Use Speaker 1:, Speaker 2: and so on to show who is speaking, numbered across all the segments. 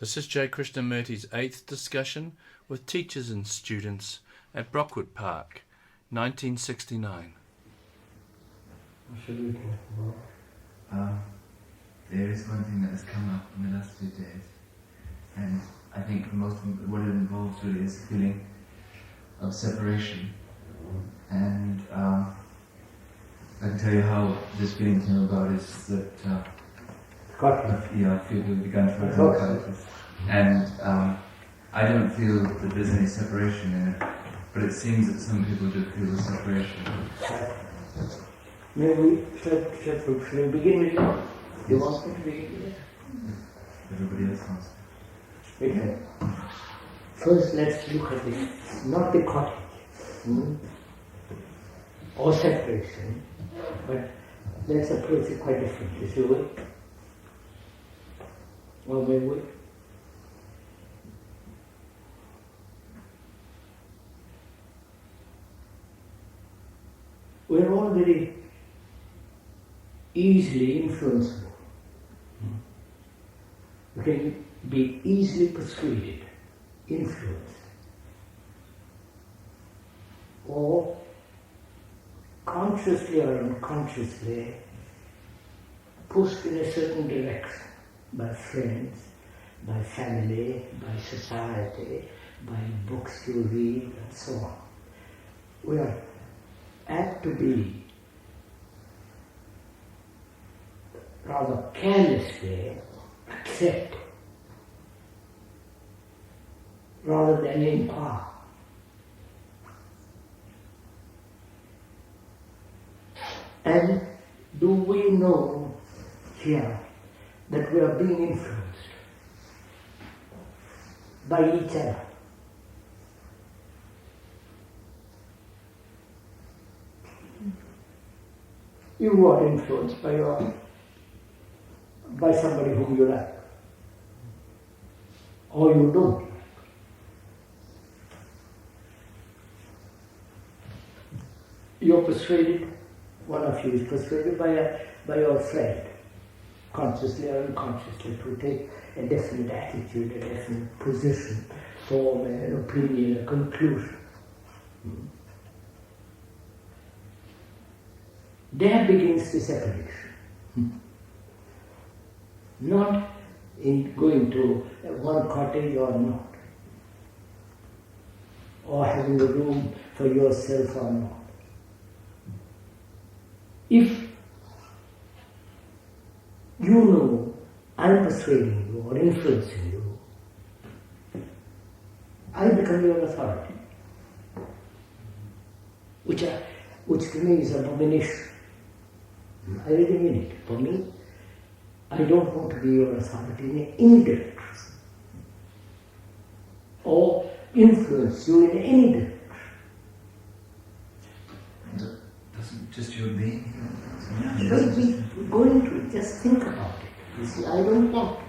Speaker 1: This is J. Krishnamurti's 8th discussion with teachers and students at Brockwood Park, 1969.
Speaker 2: There is one thing that has come up in the last few days, and I think most of what it involves really is a feeling of separation. And I can tell you how this feeling came about is that I feel we've begun to work on and I don't feel that there's any separation in it, but it seems that some people do feel the separation.
Speaker 3: Shall we begin with you? You want me to begin with it?
Speaker 2: Everybody else wants to.
Speaker 3: Okay. First, let's look at this, not the cottage or separation, but let's approach it quite differently, shall we? Or may we? We're all very easily influenceable. We can be easily persuaded, influenced, or consciously or unconsciously pushed in a certain direction by friends, by family, by society, by books you read, and so on. We are apt to be rather carelessly accept rather than inquire. And do we know here that we are being influenced by each other? You are influenced by somebody whom you like, or you don't. You're persuaded, one of you is persuaded by your friend, consciously or unconsciously, to take a definite attitude, a definite position, form an opinion, a conclusion. There begins the separation. Not in going to one cottage or not, or having a room for yourself or not. If you know I'm persuading you or influencing you, I become your authority, which to me is an abomination. I really mean it. For me, I don't want to be your authority in any direction, or influence you in any direction.
Speaker 2: Doesn't just your being
Speaker 3: We're going to just think about it. You see, I don't want to.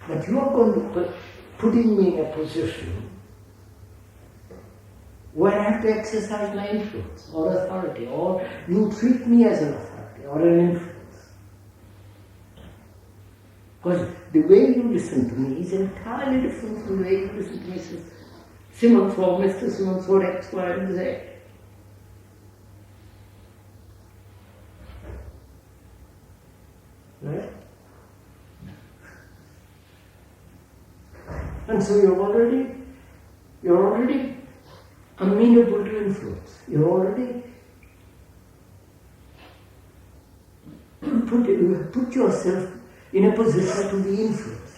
Speaker 3: But you are going to putting me in a position where I have to exercise my influence or authority, or you treat me as an authority or an influence. Because the way you listen to me is entirely different from the way you listen to Mrs. Simmons or Mr. Simmons or X, Y, and Z. Right? And so you're already amenable to influence. You're already put yourself in a position to be influenced.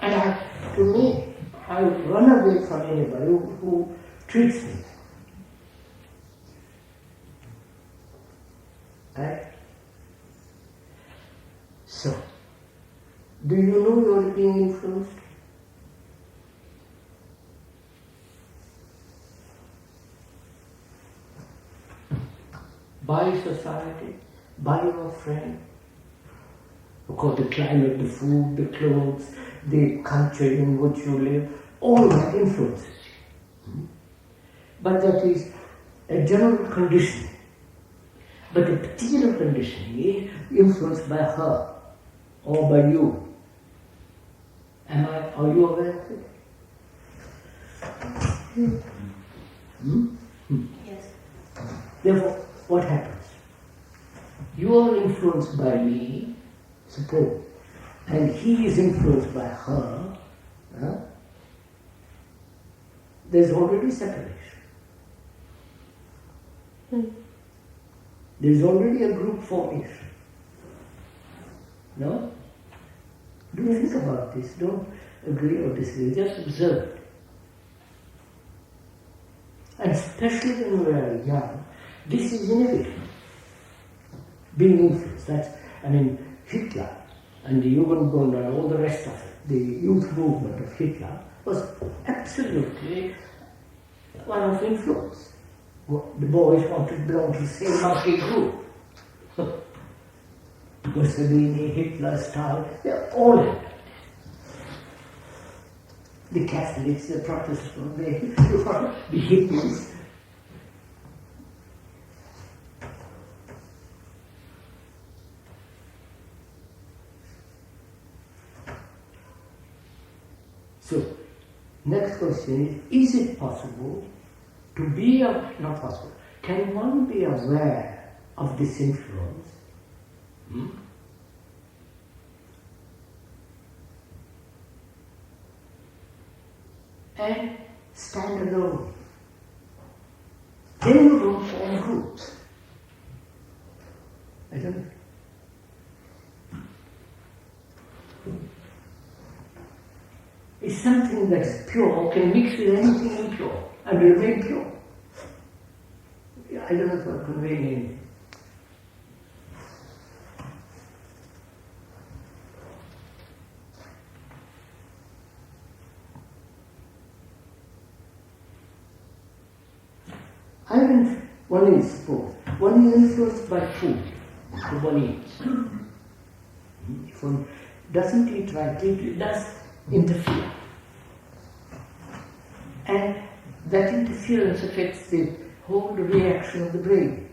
Speaker 3: And to me, I run away from anybody who treats me. Right? So, do you know you're being influenced? By society, by your friend. Of course, the climate, the food, the clothes, the country in which you live, all that influences you. But that is a general condition. But the particular conditioning is influenced by her or by you. Are you aware of it?
Speaker 4: Yes.
Speaker 3: Therefore, what happens? You are influenced by me, suppose, and he is influenced by her. There's already separation. There's already a group formation. No? Don't think about this. Don't agree or disagree. Just observe it. And especially when we are young, this is inevitable. Being influenced. Hitler and the Jugendbund and all the rest of it, the youth movement of Hitler, was absolutely one of influence. The boys wanted to belong to the same monkey group. Mussolini, Hitler, Stalin, they're all had that. The Catholics, the Protestants, the hippies. So, next question is it possible to be, not possible, can one be aware of this influence? And stand alone. Then you don't form groups. I don't know. It's something that's pure, can mix with anything impure and remain pure. I don't know if I'm conveying anything. One is influenced by food that one eats. If one doesn't eat right, it does interfere. And that interference affects the whole reaction of the brain,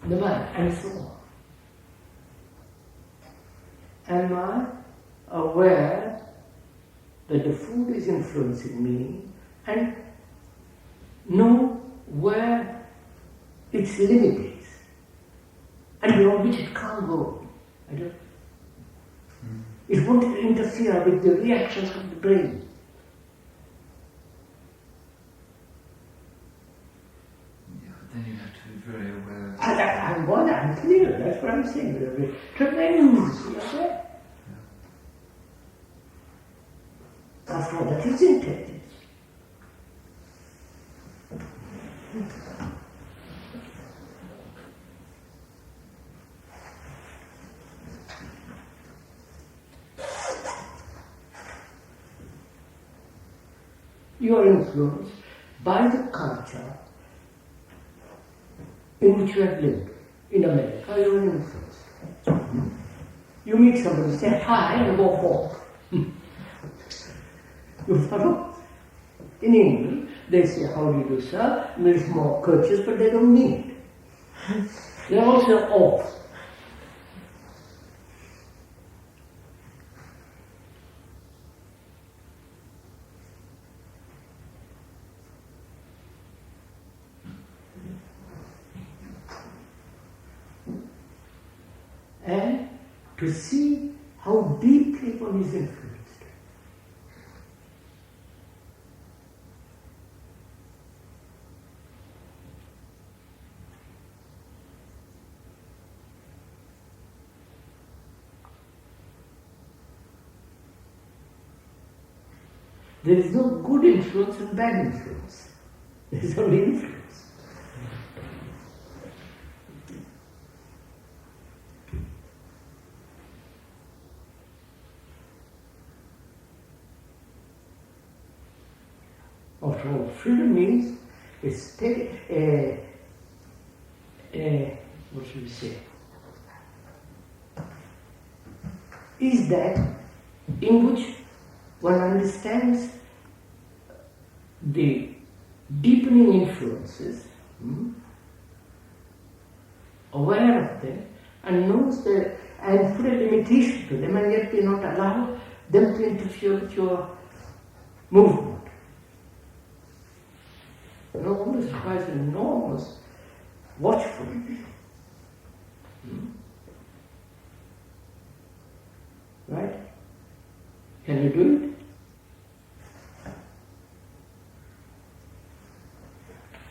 Speaker 3: the mind, and so on. Am I aware that the food is influencing me and know where its limit is and beyond which it can't go? It won't interfere with the reactions of the brain.
Speaker 2: Yeah, but then you have to be very aware.
Speaker 3: I'm clear, that's what I'm saying. Tremendously aware. After all, that is intelligence. You are influenced by the culture in which you have lived. In America, you are influenced. You meet somebody, say hi, and walk off. You follow? In England, they say, how do you do, sir? It's more courteous, but they don't mean it. They're also off. And to see how deeply one is influenced. There is no good influence and bad influence. There is only influence. After all, freedom means what should we say? Is that in which one understands the deepening influences aware of them, and knows that, and put a limitation to them, and yet do not allow them to interfere with your movement. All this requires enormous watchfulness. Right? Can you do it?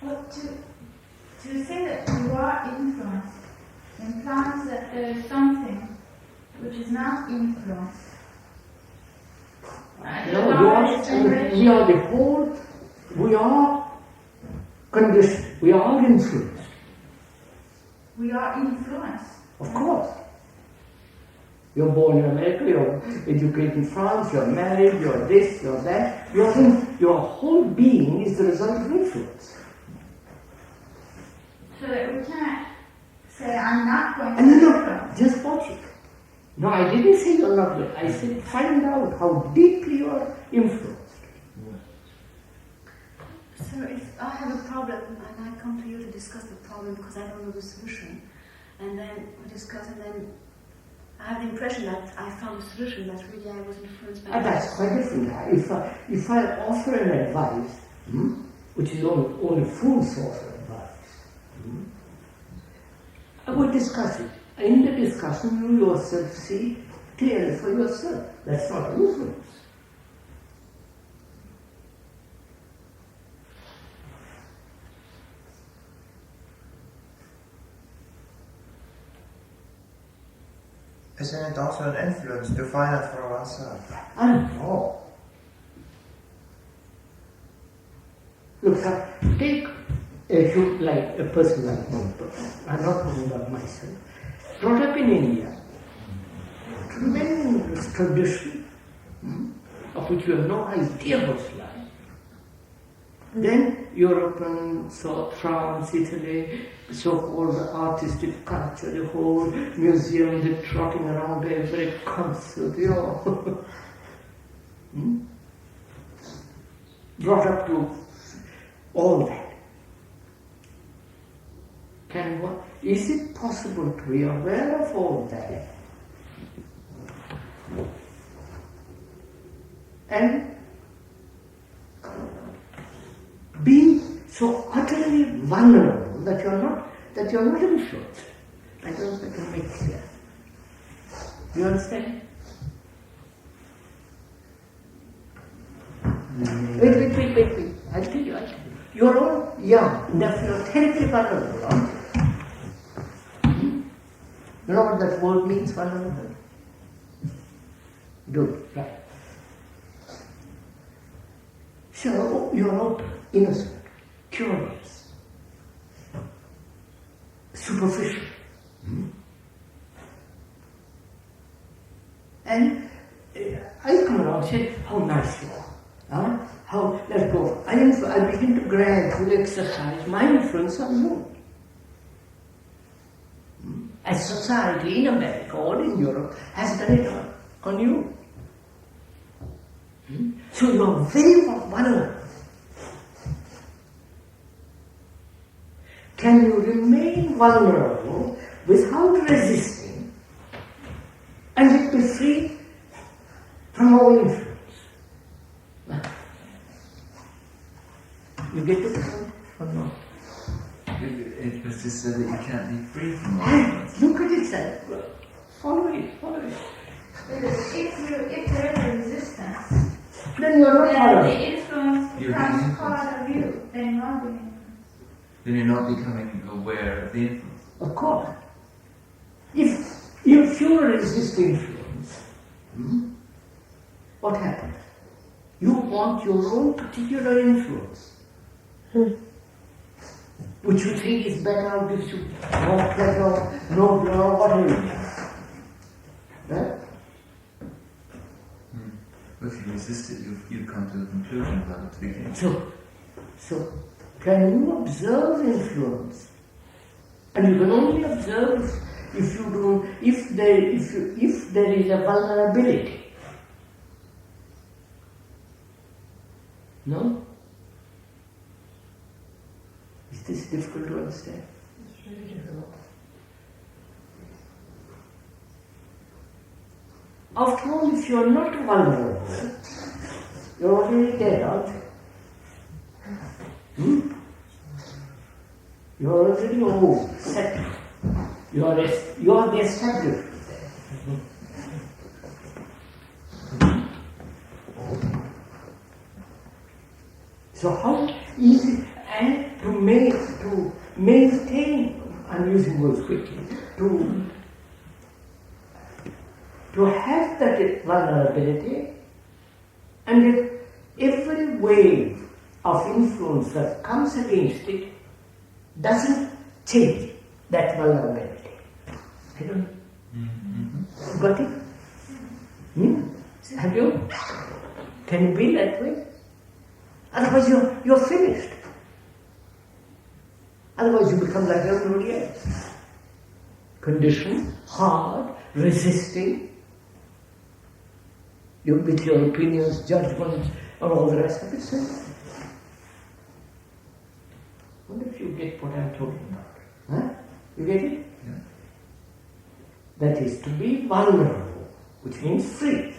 Speaker 4: Well, to say that you are influenced implies that there is something which is not influenced.
Speaker 3: No, we are the whole, we are conditioned, we are influenced.
Speaker 4: We are influenced.
Speaker 3: Of course. You're born in America, you're educated in France, you're married, you're this, you're that. Your whole being is the result of influence.
Speaker 4: So that we can't say, I'm not going to
Speaker 3: And
Speaker 4: influence.
Speaker 3: just watch it. No, I didn't say you're not good. I said find out how deeply you're influenced.
Speaker 5: So if I have a problem and I come to you to discuss the problem because I don't know the solution, and then we discuss, and then I have the impression that I found a solution, but really I was influenced by
Speaker 3: That's quite different. If I offer an advice, which is only fools offer advice, I would discuss it. In the discussion, you yourself see clearly for yourself. That's not influence.
Speaker 6: Isn't it also an influence to find out for ourselves?
Speaker 3: I know. Look, take like a person like me. I'm not talking about myself. Brought up in India, tremendous tradition of which you have no idea what's like. Then Europe and France, Italy, so-called artistic culture, the whole museum, the trotting around every concert, brought up to all that. Is it possible to be aware of all that and be so utterly vulnerable that you're not influenced? I don't know if I can make it clear. You understand? Wait. I'll tell you. You're all young, you're terribly vulnerable, aren't you? You know what that word means, vulnerable? Good, right. So, you're open, innocent, curious, superficial. And I come around and say, how nice you are. Let's go. I begin to gradually exercise my influence on you. As society in America or in Europe has done it on you. So you are very vulnerable. Can you remain vulnerable without resisting and yet be free from all influence? You get the point or not?
Speaker 2: It was just said that you can't be free from all influence.
Speaker 3: Look at it, sir. Follow it.
Speaker 4: Because if there is a resistance,
Speaker 3: Then you are not
Speaker 4: then
Speaker 3: vulnerable.
Speaker 4: the influence
Speaker 2: You're
Speaker 4: becomes
Speaker 2: being
Speaker 4: part of you. Then you are being influenced.
Speaker 2: Then you're not becoming aware of the influence.
Speaker 3: Of course. If you resist influence, what happens? You want your own particular influence, which you think is better, gives you more pleasure, nobler, whatever. Right?
Speaker 2: If you resist it, you come to the conclusion about it to begin with.
Speaker 3: So can you observe influence? And you can only observe if there is a vulnerability. No? Is this difficult to understand?
Speaker 5: It's really difficult.
Speaker 3: After all, if you're not vulnerable, you're already dead, aren't you? You're already old, settled. You are the established. So how easy and to maintain, I'm using words quickly, to have that vulnerability, and if every wave of influence that comes against it doesn't change that vulnerability. I don't know. Got it? Have you? Can you be that way? Otherwise you're finished. Otherwise you become like everybody else. Conditioned, hard, resisting, with your opinions, judgments, and all the rest of it. So, I wonder if you get what I'm talking about. Huh? You get it?
Speaker 2: Yeah.
Speaker 3: That is to be vulnerable, which means free.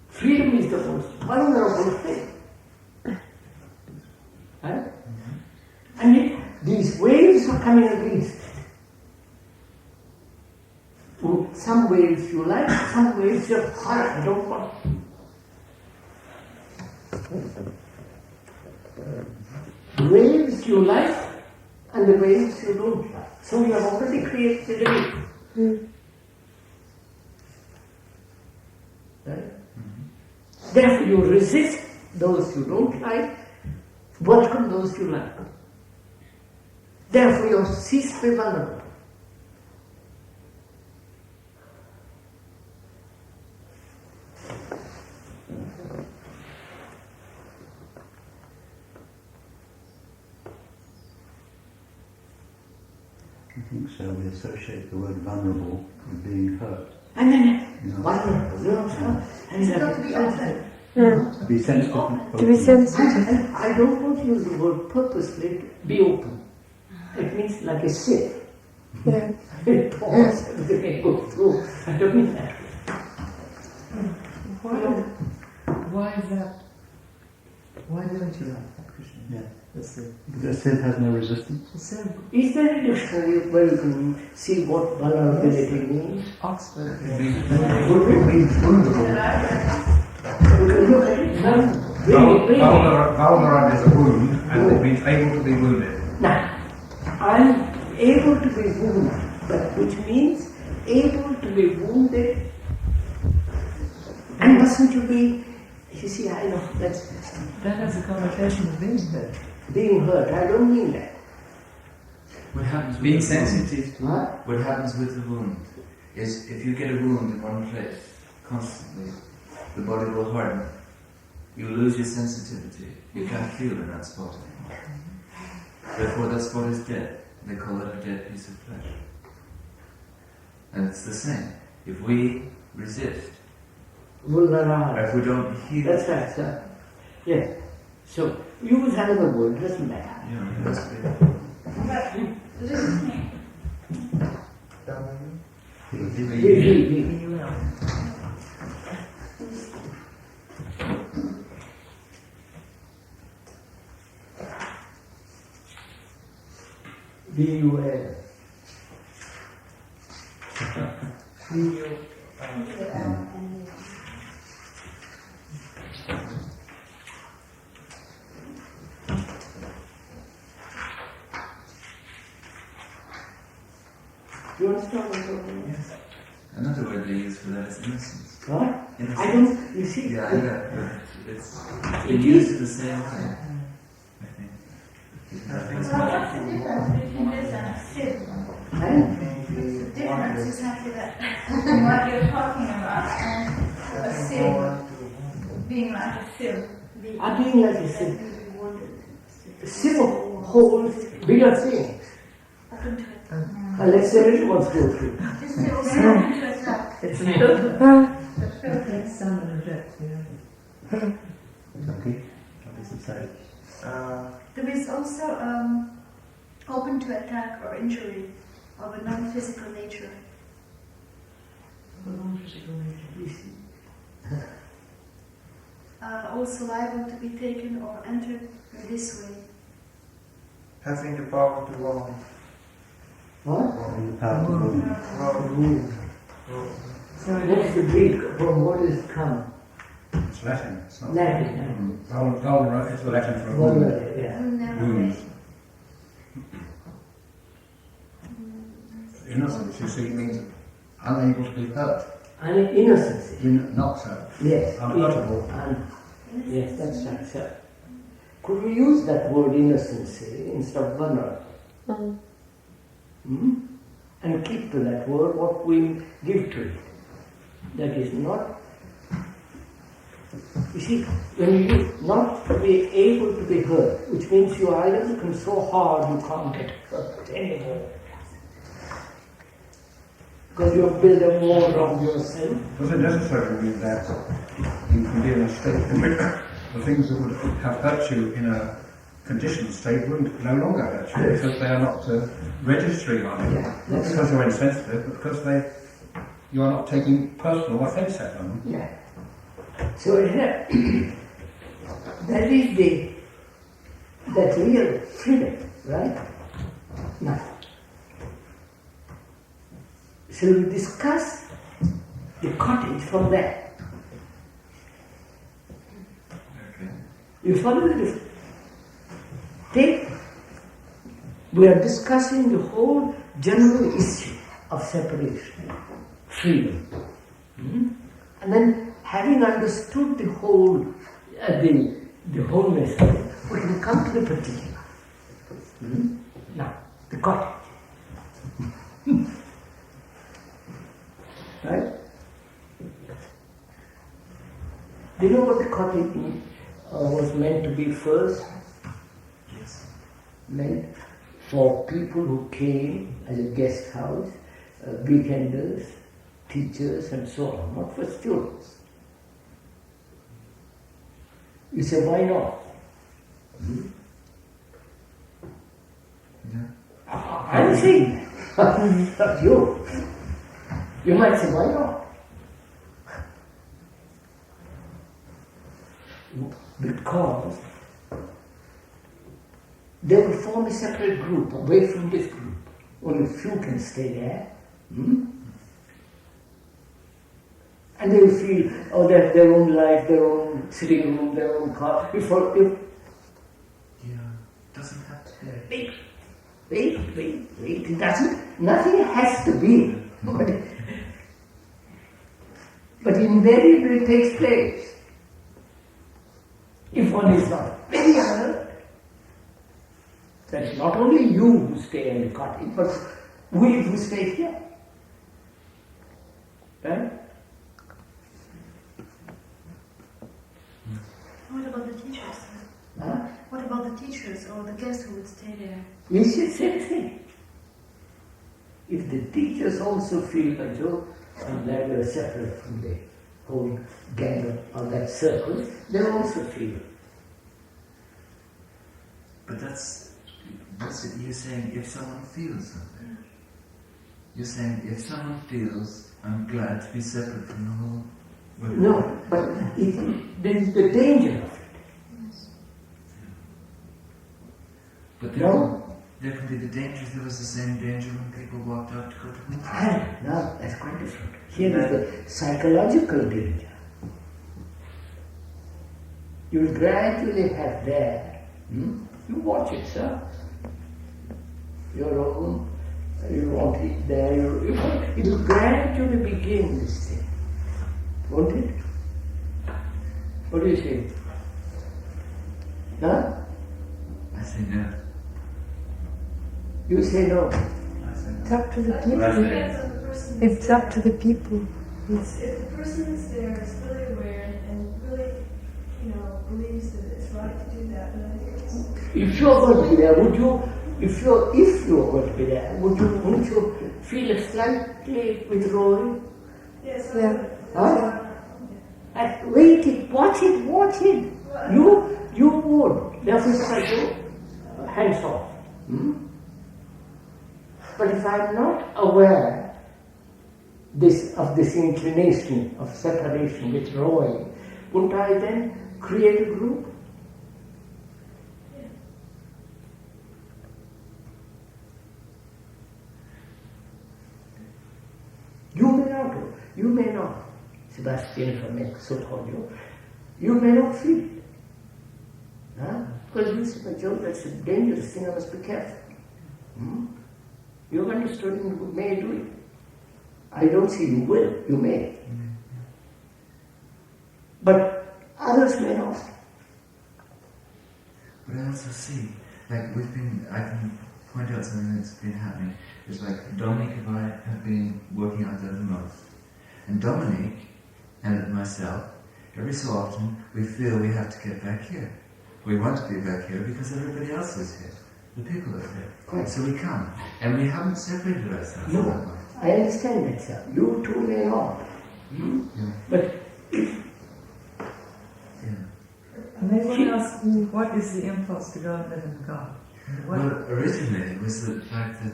Speaker 3: Freedom is the most vulnerable thing. Right? And yet, these waves are coming against it. Some waves you like, some waves you're horror, I don't want. The waves you like and the waves you don't like. So you have already created a wave. Right? Therefore you resist those you don't like, welcome those you like. Therefore you cease to be vulnerable.
Speaker 7: I think so. We associate the word vulnerable with being hurt.
Speaker 3: And then
Speaker 7: You know,
Speaker 3: vulnerable, you know, and
Speaker 4: It's got to be open.
Speaker 7: to be sensitive.
Speaker 8: To be sensitive.
Speaker 3: And I don't want to use the word purposely, be open. It means like a sieve.
Speaker 8: Yeah.
Speaker 3: It pours, everything goes through. I don't mean that.
Speaker 2: Why is that? Why don't you like that, Krishna?
Speaker 7: Yeah.
Speaker 2: That's it.
Speaker 7: Because sin has no resistance.
Speaker 3: Is there a dictionary where you can see what vulnerability means?
Speaker 2: Oxford.
Speaker 6: Vulnerable is a wound, and it means able to be wounded.
Speaker 3: Now, I'm able to be wounded, but which means able to be wounded, and mustn't you be, you see, I know, that's
Speaker 2: That has a connotation of being hurt.
Speaker 3: being hurt, I don't mean that.
Speaker 2: What happens
Speaker 9: Being sensitive to
Speaker 3: Huh?
Speaker 9: what happens with the wound is if you get a wound in one place constantly, the body will harden. You lose your sensitivity. You can't feel in that spot anymore. Therefore that spot is dead. They call it a dead piece of flesh. And it's the same. If we resist,
Speaker 3: Vulnerable.
Speaker 9: or if we don't heal,
Speaker 3: That's right, sir. Yes. So, use another word, doesn't matter.
Speaker 9: you know, it has to be.
Speaker 4: But listening.
Speaker 3: Be aware. You understand what I'm talking about?
Speaker 9: Yes. Another word they use for that is innocence.
Speaker 3: Huh?
Speaker 9: Innocence.
Speaker 3: I don't, you see,
Speaker 9: Yeah, yeah, but it's
Speaker 3: It
Speaker 9: been
Speaker 3: is-
Speaker 9: used the same way, I think.
Speaker 4: Well, what's the difference between this and a sieve?
Speaker 3: and
Speaker 4: The difference is exactly that. What you're talking about and a sieve being like a sieve.
Speaker 3: I being like a sieve. Sieve holds bigger things. Unless there is what's go through.
Speaker 4: This sieve is open to itself.
Speaker 2: It's a filter.
Speaker 8: Ah,
Speaker 2: It's some and reject, yeah.
Speaker 7: Okay. What does it say?
Speaker 5: There is also open to attack or injury of a non-physical nature. Also liable to be taken or entered in this way.
Speaker 6: Having the power to wrong.
Speaker 3: What?
Speaker 7: In the power to rule.
Speaker 3: So that's the Greek. From what is come?
Speaker 6: It's Latin. It's not
Speaker 3: Latin.
Speaker 6: Vulnerable is the Latin for
Speaker 3: Vulnerable,
Speaker 6: wound.
Speaker 3: yeah.
Speaker 6: Wounds. Innocence, you see, means unable to be hurt.
Speaker 3: And innocency.
Speaker 6: Not so.
Speaker 3: Yes.
Speaker 6: Unhurtable.
Speaker 3: Yes, that's right, sir. Could we use that word innocency instead of vulnerable? And keep to that word what we give to it. That is not. You see, when you not to be able to be hurt, which means you either become so hard you can't get hurt anymore. Because you build a wall around yourself.
Speaker 6: Does it necessarily mean that you can be in a state in which the things that would have hurt you in a conditioned state wouldn't no longer hurt you because they are not registering on you?
Speaker 3: Yeah,
Speaker 6: Not because you're insensitive, but because you are not taking personal offence at them.
Speaker 3: Yeah. So that is that real freedom, right? Now, so we discuss the cottage from there.
Speaker 9: Okay.
Speaker 3: You follow the we are discussing the whole general issue of separation, freedom. And then having understood the whole, the wholeness of it, we can come to the particular. Now, the cottage. Right? Do you know what the cottage was meant to be first?
Speaker 9: Yes.
Speaker 3: Meant for people who came as a guest house, weekenders, teachers and so on, not for students. You say, why not?
Speaker 9: Yeah.
Speaker 3: I'm saying, not you. You might say, why not? Because they will form a separate group away from this group. Only few can stay there. And they will feel, oh, they have their own life, their own sitting room, their own car.
Speaker 9: Yeah. Doesn't have to be.
Speaker 3: Wait. It doesn't, nothing has to be. But invariably it takes place. If one is not very alert, that is not only you who stay in the cottage, but we who stay here. Right?
Speaker 5: What about the teachers?
Speaker 3: Huh?
Speaker 5: What about the teachers or the guests who would stay there?
Speaker 3: We should say the same. If the teachers also feel like though they were separate from the whole gang of that circle, they also feel.
Speaker 9: But that's it. You're saying if someone feels something. You're saying if someone feels, I'm glad to be separate from the whole.
Speaker 3: No, but there is the danger of it.
Speaker 9: But
Speaker 3: No.
Speaker 9: There can be the danger. There was the same danger when people walked out to go to meetings.
Speaker 3: No, that's quite different. Here is the psychological danger. You will gradually have there, you watch it, sir. Your own, you want it there, it will gradually begin this thing. Won't it? What do you say? Huh?
Speaker 9: I say no.
Speaker 3: You say no.
Speaker 9: I say no.
Speaker 8: It's up to the
Speaker 6: Right.
Speaker 8: people.
Speaker 10: Depends on the person.
Speaker 8: It's up to the people. It's,
Speaker 10: If the person is there is really aware and really, believes that it's right to do that, then I think it's.
Speaker 3: If you're going to be there, would you? If you're going to be there, wouldn't you feel a slightly withdrawing?
Speaker 10: Yes,
Speaker 8: Yeah.
Speaker 3: Huh? And wait it, watch it. You would. Therefore, it's like hands off. But if I'm not aware this inclination of separation, withdrawing, wouldn't I then create a group? You may not, Sebastian from Exotonio, you may not feel it. Huh? Because you say, Joe, that's a dangerous thing, I must be careful. You've understood and you may do it. I don't say you will, you may. But others may not.
Speaker 9: But I also see, like I can point out something that's been happening. It's like Dominic and I have been working out there the most. And Dominic and myself, every so often, we feel we have to get back here. We want to be back here because everybody else is here. The people are here.
Speaker 3: Right.
Speaker 9: So we come. And we haven't separated ourselves.
Speaker 3: No, I understand that, sir. You too may not.
Speaker 9: Yeah.
Speaker 3: But
Speaker 8: And they want to ask me, what is the impulse to go and live in God? What?
Speaker 9: Well, originally it was the fact that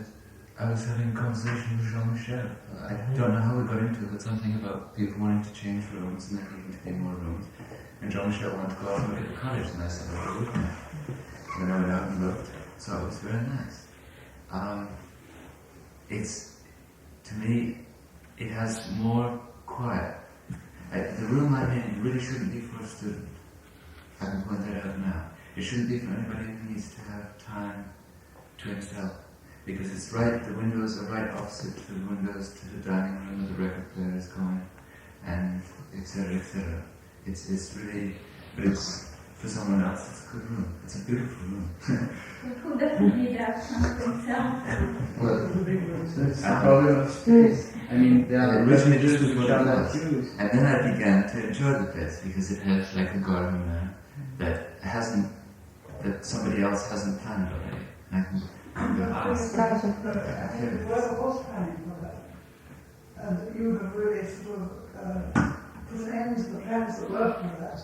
Speaker 9: I was having a conversation with Jean-Michel. I don't know how we got into it, but something about people wanting to change rooms and there needing to be more rooms. And Jean-Michel wanted to go out and look at the cottage, and I said, well, we can. And I went out and looked, so it was very nice. To me, it has more quiet. The room I'm in really shouldn't be for a student. I can point that out now. It shouldn't be for anybody who needs to have time to himself. Because it's right, the windows are right opposite to the windows to the dining room where the record player is going, and etc., etc. It's really, but it's, for someone else, it's a good room. It's a beautiful room.
Speaker 4: Who doesn't need that time to himself?
Speaker 9: Well,
Speaker 2: It's a problem of space. I mean, there are
Speaker 9: originally this was what it
Speaker 2: shall not
Speaker 9: was.
Speaker 2: use.
Speaker 9: And then I began to enjoy the place because it has like a garden there that somebody else hasn't planned already. I can ask.
Speaker 11: Whoever was planning for that, and you have really sort of put an end to the plans that were for that,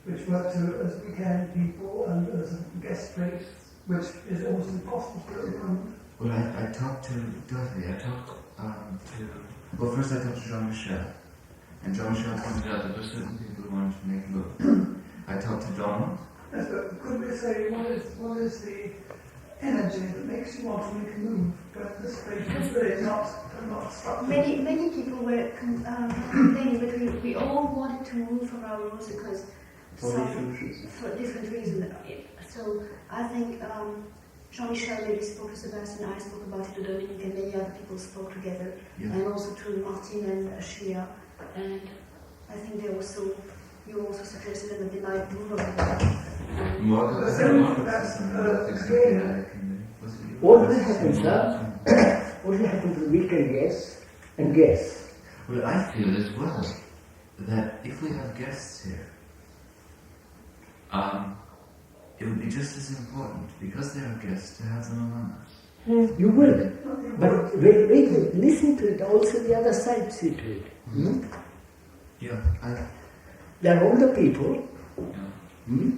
Speaker 11: which were to as weekend people and as a guest place, which is almost impossible at the moment.
Speaker 9: Well, I talked to Dorothy, first I talked to Jean-Michel, and Jean-Michel pointed out that there were certain people who wanted to make move. I talked to Donald.
Speaker 11: Yes, but could we say what is the energy that makes you want to make a move? But this place is really not structured.
Speaker 5: Many people were complaining, but we all wanted to move from our rooms because for different reasons. So I think Jean-Michel maybe spoke to Sebastian, I spoke about it to Dominique, and many other people spoke together, and also to Martin and Shia, and I think you also suggested that they might move over there.
Speaker 3: what will happen, sir? What will happen to the weekend guests and guests?
Speaker 9: Well, I feel as well that if we have guests here, it would be just as important, because they are guests, to have them among us.
Speaker 3: You will. But wait, listen to it, also the other side, see to it.
Speaker 9: Yeah,
Speaker 3: They're older people.
Speaker 9: yeah.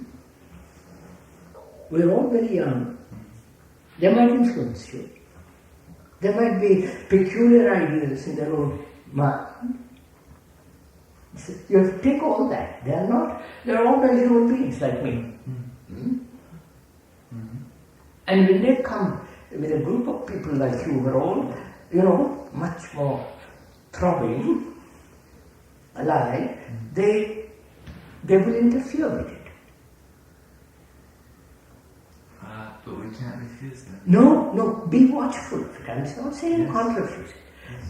Speaker 3: We're all very young. They might influence you. There might be peculiar ideas in their own mind. So you have to take all that. They're ordinary human beings like me. And when they come with a group of people like you, we're all, much more throbbing, alive, they will interfere with it.
Speaker 9: But we can't refuse them.
Speaker 3: No, be watchful of it. I'm not saying you can't refuse it.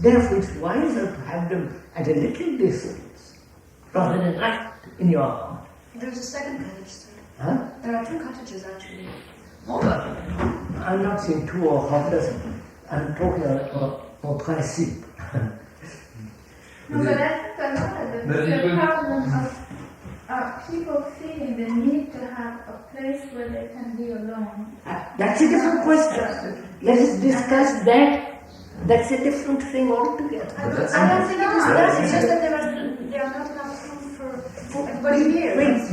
Speaker 3: Therefore, it's wiser to have them at a little distance, rather than right in your heart.
Speaker 5: There's a second cottage, sir.
Speaker 3: Huh?
Speaker 5: There are 2 cottages actually.
Speaker 3: I'm not saying 2 or half dozen. I'm talking about principe.
Speaker 4: No, but that's the problem of people feeling the need to have a place where they can be alone.
Speaker 3: That's a different question. Let us discuss that. That's a different thing altogether.
Speaker 5: I don't think it is that. It's just that there are not enough room for everybody here.
Speaker 3: Wait,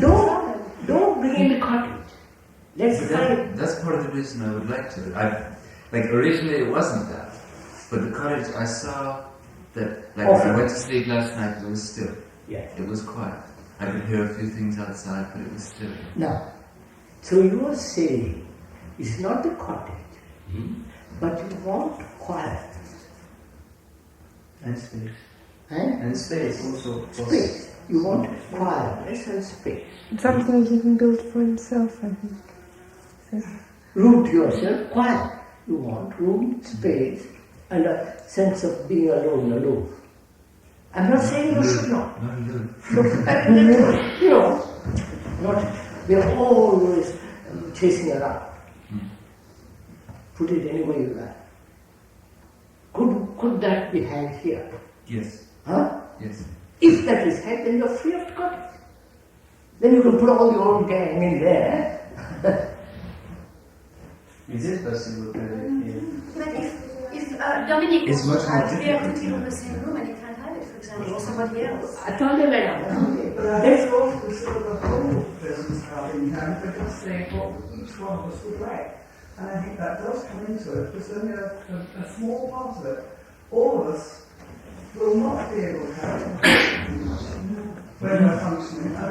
Speaker 3: don't bring in the cottage.
Speaker 9: That's part of the reason I would like to. Originally it wasn't that. But the cottage, I saw That, like when I went to sleep last night, it was still.
Speaker 3: Yes.
Speaker 9: It was quiet. I could hear a few things outside, but it was still.
Speaker 3: Now, so you are saying it's not the cottage, but you want quiet.
Speaker 2: And space.
Speaker 3: Eh?
Speaker 2: And space also.
Speaker 3: Space. You want quietness and space.
Speaker 12: Something he can build for himself, I think. So.
Speaker 3: Room to yourself, quiet. You want room, space, and a sense of being alone. I'm not saying you should not.
Speaker 9: Not alone.
Speaker 3: You know, not, we're always chasing around. Put it any way you like. Could that be had here?
Speaker 9: Yes.
Speaker 3: Huh?
Speaker 9: Yes.
Speaker 3: If that is had, then you're free of the cottage. Then you can put all your own gang in there.
Speaker 2: Is it possible to
Speaker 5: But if Dominic
Speaker 9: It's much more
Speaker 5: there are two
Speaker 9: difficult.
Speaker 5: people in the same room and he can't have it, for example, or somebody else.
Speaker 3: I told them that.
Speaker 11: But I think also sort of the whole business having time to just say what each one of us would like. And I think that does come into it, because only a small part of it. All of us will not be able to have it when we're functioning, and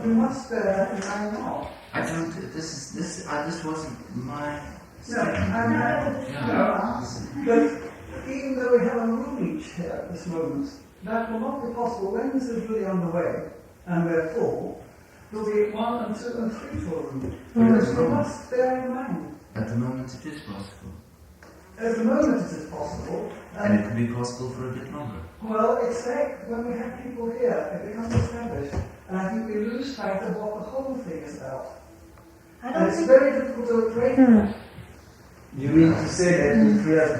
Speaker 11: we must bear that in mind now.
Speaker 9: I don't. This wasn't my.
Speaker 11: No, but even though we have a room each here at this moment, that will not be possible when this is really underway and we're full. There'll be 1 and 2 and 3 children. Because we must bear in mind.
Speaker 9: At the moment, it is possible.
Speaker 11: At the moment it is possible.
Speaker 9: And it could be possible for a bit longer.
Speaker 11: Well, it's like when we have people here, it becomes established, and I think we lose sight of what the whole thing is about. And it's very difficult to break that.
Speaker 2: You mean to say that if we have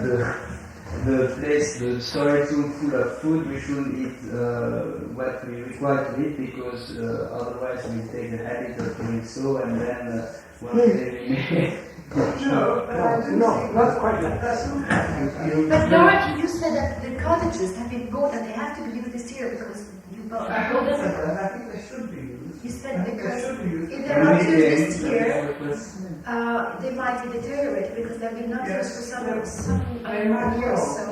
Speaker 2: the place, the storage room full of food, we shouldn't eat what we require to eat, because otherwise we take the habit of doing so, and then one day we may...
Speaker 11: No,
Speaker 3: not quite like that.
Speaker 5: But Dorothy, you said that the cottages have been bought and they have to be used this year because you bought
Speaker 11: I
Speaker 5: them.
Speaker 11: don't think that. I think they should be used.
Speaker 5: You
Speaker 11: I
Speaker 5: said
Speaker 11: think they
Speaker 5: because
Speaker 11: should be used.
Speaker 5: if they're not used this year, they might be deteriorated because they've been not used for some years or so.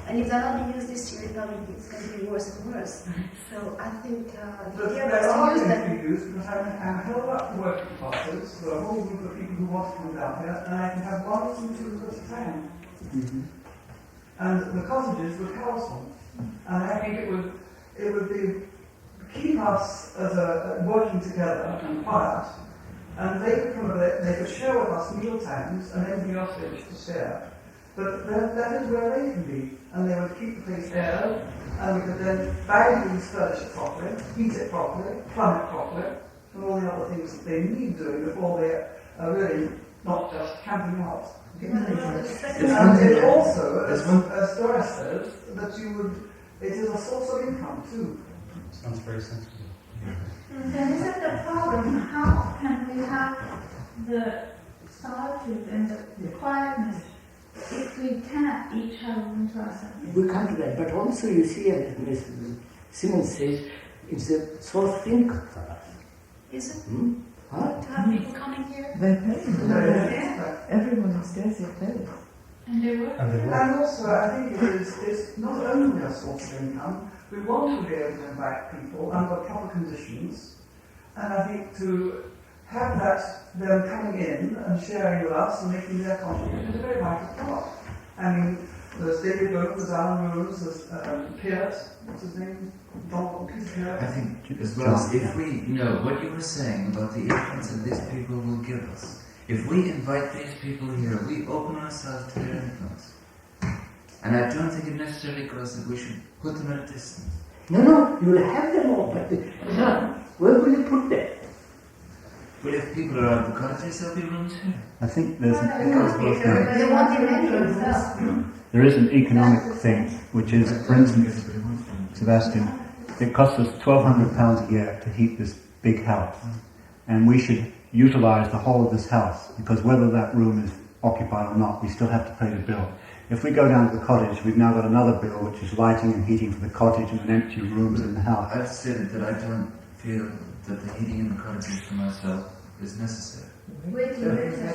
Speaker 5: And if they're not being used this year, probably it's going to be worse and worse. So I think the
Speaker 11: But
Speaker 5: idea
Speaker 11: there
Speaker 5: was to
Speaker 11: are
Speaker 5: use
Speaker 11: going
Speaker 5: them.
Speaker 11: to be used, because I'm held up to working classes for a whole group of people who want to come down here, and I can have 1 or 2 children at a time. And the cottages would house them. And I think it would be keep us as working together and quiet, and they could come they could share with us meal times and anything else they wish to share. But that is where they can be, and they would keep the place aired, and we could then bag these furniture properly, heat it properly, plumb it properly, and all the other things that they need doing before they are really not just camping out. And it also, as Doris says, that it is a source of income too.
Speaker 2: Sounds very sensible.
Speaker 4: Then isn't the problem, how can we have the solitude and the quietness if we can't each have room to ourselves?
Speaker 3: We can't do that, but also you see, as Ms. Simmons says, it's a source of income for us.
Speaker 5: Is it?
Speaker 3: Huh?
Speaker 5: To have people coming here?
Speaker 8: They pay.
Speaker 11: Yeah.
Speaker 8: Everyone who stays here pays.
Speaker 4: And they work.
Speaker 11: And also, I think it's not only a source of income. We want to be able to invite people under proper conditions, and I think to have them coming in and sharing with us and making their contribution is a very vital part. I mean, there's David Boone, there's Alan Rose, there's Pierce, what's his name? Peter Pierce.
Speaker 9: I think as well as if we know what you were saying about the influence that these people will give us, if we invite these people here, we open ourselves to their influence. And I don't think it necessarily goes that we should put them at a distance.
Speaker 3: No, you will have them all, but where will you put them?
Speaker 9: Well, if people are at the cottages, there'll be rooms here.
Speaker 7: I think there's
Speaker 4: They want the themselves.
Speaker 7: there is an economic thing, which is, for instance, Sebastian, it costs us £1,200 a year to heat this big house, and we should utilise the whole of this house, because whether that room is occupied or not, we still have to pay the bill. If we go down to the cottage, we've now got another bill, which is lighting and heating for the cottage and then empty rooms in the house.
Speaker 9: I've said that I don't feel that the heating in the cottages for myself is necessary.
Speaker 4: Wait till winter.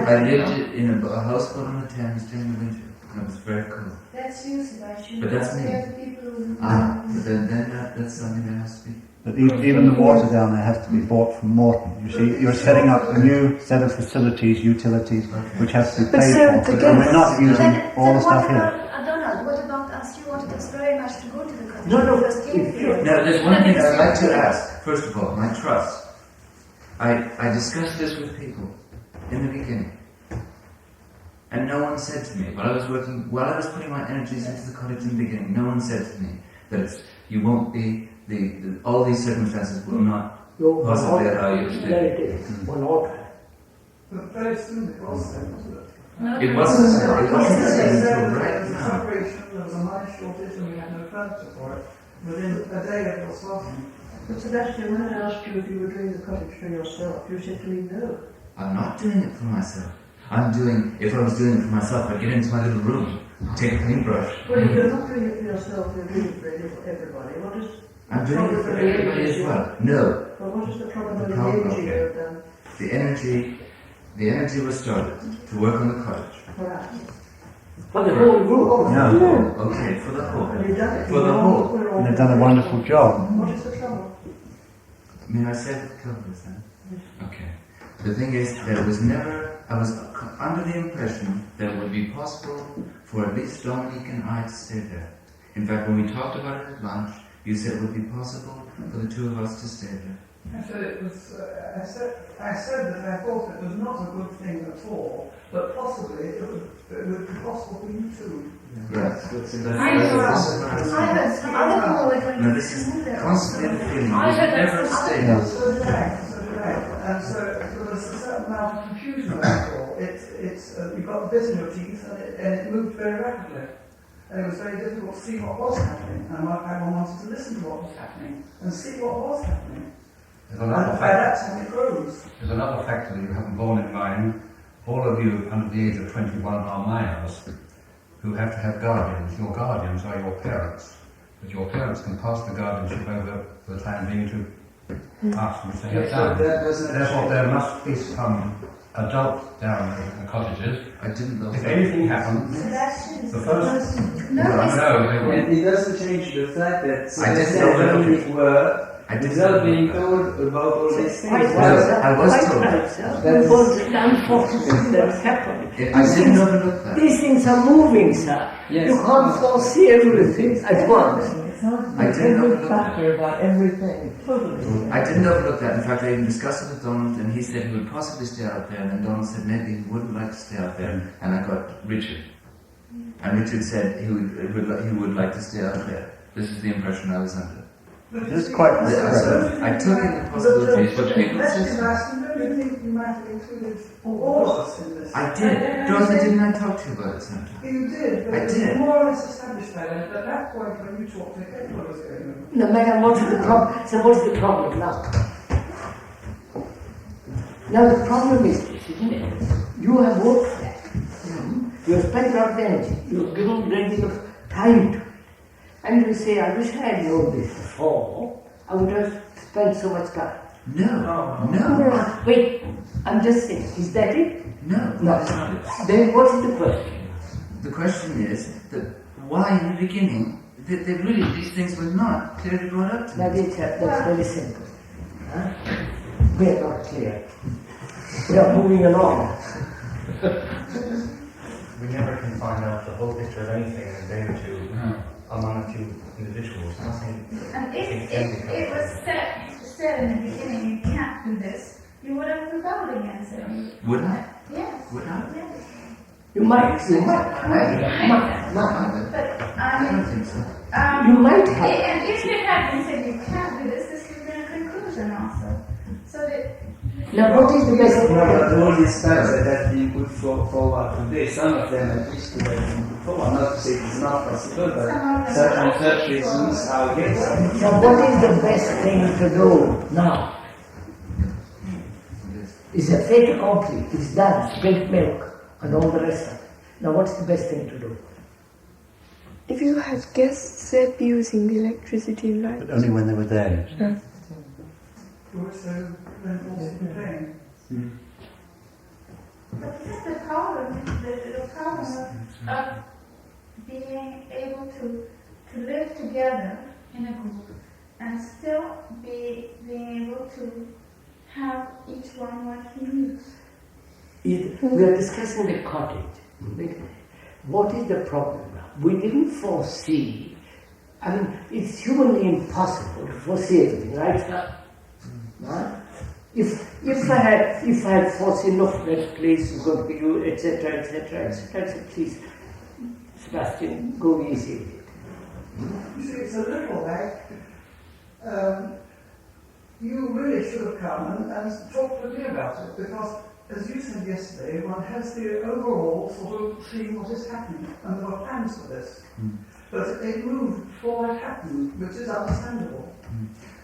Speaker 9: I lived in a houseboat on the Thames during the winter. and it was very cool.
Speaker 4: That's used by you.
Speaker 9: But that's me.
Speaker 4: People who
Speaker 9: But then that's something that has to be.
Speaker 7: But even the water down there has to be bought from Morton. You see, you're setting up a new set of facilities, utilities, which have to be
Speaker 12: But
Speaker 7: paid
Speaker 12: so
Speaker 7: for.
Speaker 12: the
Speaker 7: And we're not using
Speaker 5: Then
Speaker 7: all the
Speaker 5: what
Speaker 7: stuff
Speaker 5: about,
Speaker 7: here.
Speaker 5: Donald, what about us? You wanted us very much to go to the country.
Speaker 3: No,
Speaker 5: First came here.
Speaker 9: Now, there's one thing I'd like to ask. First of all, my trust. I discussed this with people in the beginning. And no one said to me, while I was putting my energies into the cottage in the beginning, no one said to me that you won't be, all these circumstances will not possibly allow you to do.
Speaker 11: But very soon it was said, wasn't it?
Speaker 9: It wasn't said until right
Speaker 11: There was a
Speaker 9: now.
Speaker 11: separation, there was a money shortage, and we had no furniture for it. Within a day it was starting.
Speaker 8: But Sebastian, when I asked you if you were doing the cottage for yourself, you said to me no.
Speaker 9: I'm not doing it for myself. If I was doing it for myself, I'd get into my little room, take a paintbrush.
Speaker 8: Well, if you're not doing it for yourself, you're doing it for everybody. What is
Speaker 9: I'm doing it for everybody as well. No.
Speaker 8: Well, what is the problem with
Speaker 9: The
Speaker 8: the
Speaker 9: problem,
Speaker 8: energy
Speaker 9: okay.
Speaker 8: you've done?
Speaker 9: The energy was started to work on the cottage.
Speaker 8: Right.
Speaker 3: For the whole group.
Speaker 7: No.
Speaker 9: Okay, for the whole.
Speaker 8: And you've done it.
Speaker 9: For the whole.
Speaker 7: And they've done a wonderful job.
Speaker 8: What is the trouble?
Speaker 9: May I say what the trouble is then? Okay. The thing is that I was under the impression that it would be possible for at least Dominique and I to stay there. In fact, when we talked about it at lunch, you said it would be possible for the two of us to stay there.
Speaker 11: I said it was. I said that I thought it was not a good thing at all, but possibly it would be possible for you too.
Speaker 9: Right.
Speaker 5: I heard some other people were going
Speaker 9: No,
Speaker 5: to
Speaker 9: this is
Speaker 5: move there.
Speaker 9: constantly the feeling.
Speaker 5: I
Speaker 9: We
Speaker 5: heard
Speaker 9: should
Speaker 5: that
Speaker 9: never
Speaker 5: some
Speaker 9: stay.
Speaker 7: Yeah.
Speaker 11: So did I. And so there was a certain amount of confusion about it all. You got the bit in your teeth, and it moved very rapidly. And it was very difficult to see what was happening. And I wanted to listen to what was happening and see what was happening.
Speaker 6: There's
Speaker 11: And
Speaker 6: another
Speaker 11: by that
Speaker 6: factor.
Speaker 11: time it grows.
Speaker 6: There's another factor that you haven't borne in mind. All of you under the age of 21 are minors who have to have guardians. Your guardians are your parents. But your parents can pass the guardianship over for the time being to us, which they have done. Therefore, there must be some adults down in the cottages.
Speaker 9: I didn't know.
Speaker 6: If anything happens,
Speaker 4: Sebastian is
Speaker 6: the first.
Speaker 9: No,
Speaker 13: And it doesn't change the fact that
Speaker 9: I didn't know that.
Speaker 13: Dominic were
Speaker 9: I didn't
Speaker 13: without
Speaker 9: know
Speaker 13: being
Speaker 9: that.
Speaker 13: told about all these things.
Speaker 9: I was told.
Speaker 3: Because it's unfortunate that's happened.
Speaker 9: I didn't overlook that.
Speaker 3: These things are moving, sir.
Speaker 13: Yes.
Speaker 3: You can't foresee everything at once.
Speaker 8: It sounds
Speaker 9: I
Speaker 8: like
Speaker 9: didn't
Speaker 8: every
Speaker 9: overlook that.
Speaker 8: factor about everything. Totally.
Speaker 9: I didn't overlook that. In fact, I even discussed it with Donald, and he said he would possibly stay out there. And then Donald said maybe he wouldn't like to stay out there. And I got Richard. And Richard said he would like to stay out there. This is the impression I was under.
Speaker 7: It's quite
Speaker 9: So I took in the possibilities, which people said.
Speaker 11: Don't you think you might have included all of us in this?
Speaker 9: I did. Dorothy, didn't I talk to you about it sometime?
Speaker 11: You did, but
Speaker 9: I
Speaker 11: it was
Speaker 9: did.
Speaker 11: more or less established by then. At that point, when you talked, everyone was going on.
Speaker 3: No matter what is the problem. So what's the problem now? Now the problem is this, isn't it? You have worked for that. You have spent a lot of energy. You have given a great deal of time to it. And you say, I wish I had known this before. I would have spent so much time.
Speaker 9: No.
Speaker 3: Wait, I'm just saying, is that it?
Speaker 9: No. That's not it.
Speaker 3: Then what is the question?
Speaker 9: The question is that why in the beginning these things were not clearly brought up to
Speaker 3: Now
Speaker 9: me.
Speaker 3: that's very simple. Huh? We are not clear. We are moving along.
Speaker 14: We never can find out the whole picture of anything in a day or two among a few individuals. Nothing.
Speaker 4: And if it was said in the beginning, you can't do this, you would have rebelled against it.
Speaker 9: Would I?
Speaker 4: Yes.
Speaker 9: Would I?
Speaker 4: Yes.
Speaker 3: You might.
Speaker 4: But
Speaker 9: I don't think so.
Speaker 3: You might have.
Speaker 4: And if you had been said you can't do this, this would have been a conclusion also. So that.
Speaker 3: Now what is the best?
Speaker 13: No, but all these facts that have been put forward today, some of them at least have been put forward. Not to say it's not possible, but such reasons are against it.
Speaker 3: Now what is the best thing to do now? Is a fait accompli, it's done, spilt milk and all the rest of it. Now what's the best thing to do?
Speaker 12: If you had guests, they'd be using the electricity and light.
Speaker 7: But only when they were there.
Speaker 11: Which they then also complain.
Speaker 4: But this is the problem. The problem of to live together in a group and still being able to have each one what he needs.
Speaker 3: We are discussing the cottage. What is the problem now? We didn't foresee. I mean, it's humanly impossible to foresee everything, right? Right? If I had foreseen, look, that place is going to be you, etc., etc., etc., I said, please, Sebastian, go easy with it.
Speaker 11: You see, it's a little like you really should have come and talked with me about it, because, as you said yesterday, one has the overall sort of seeing what is happening, and there were plans for this. But it moved before it happened, which is understandable.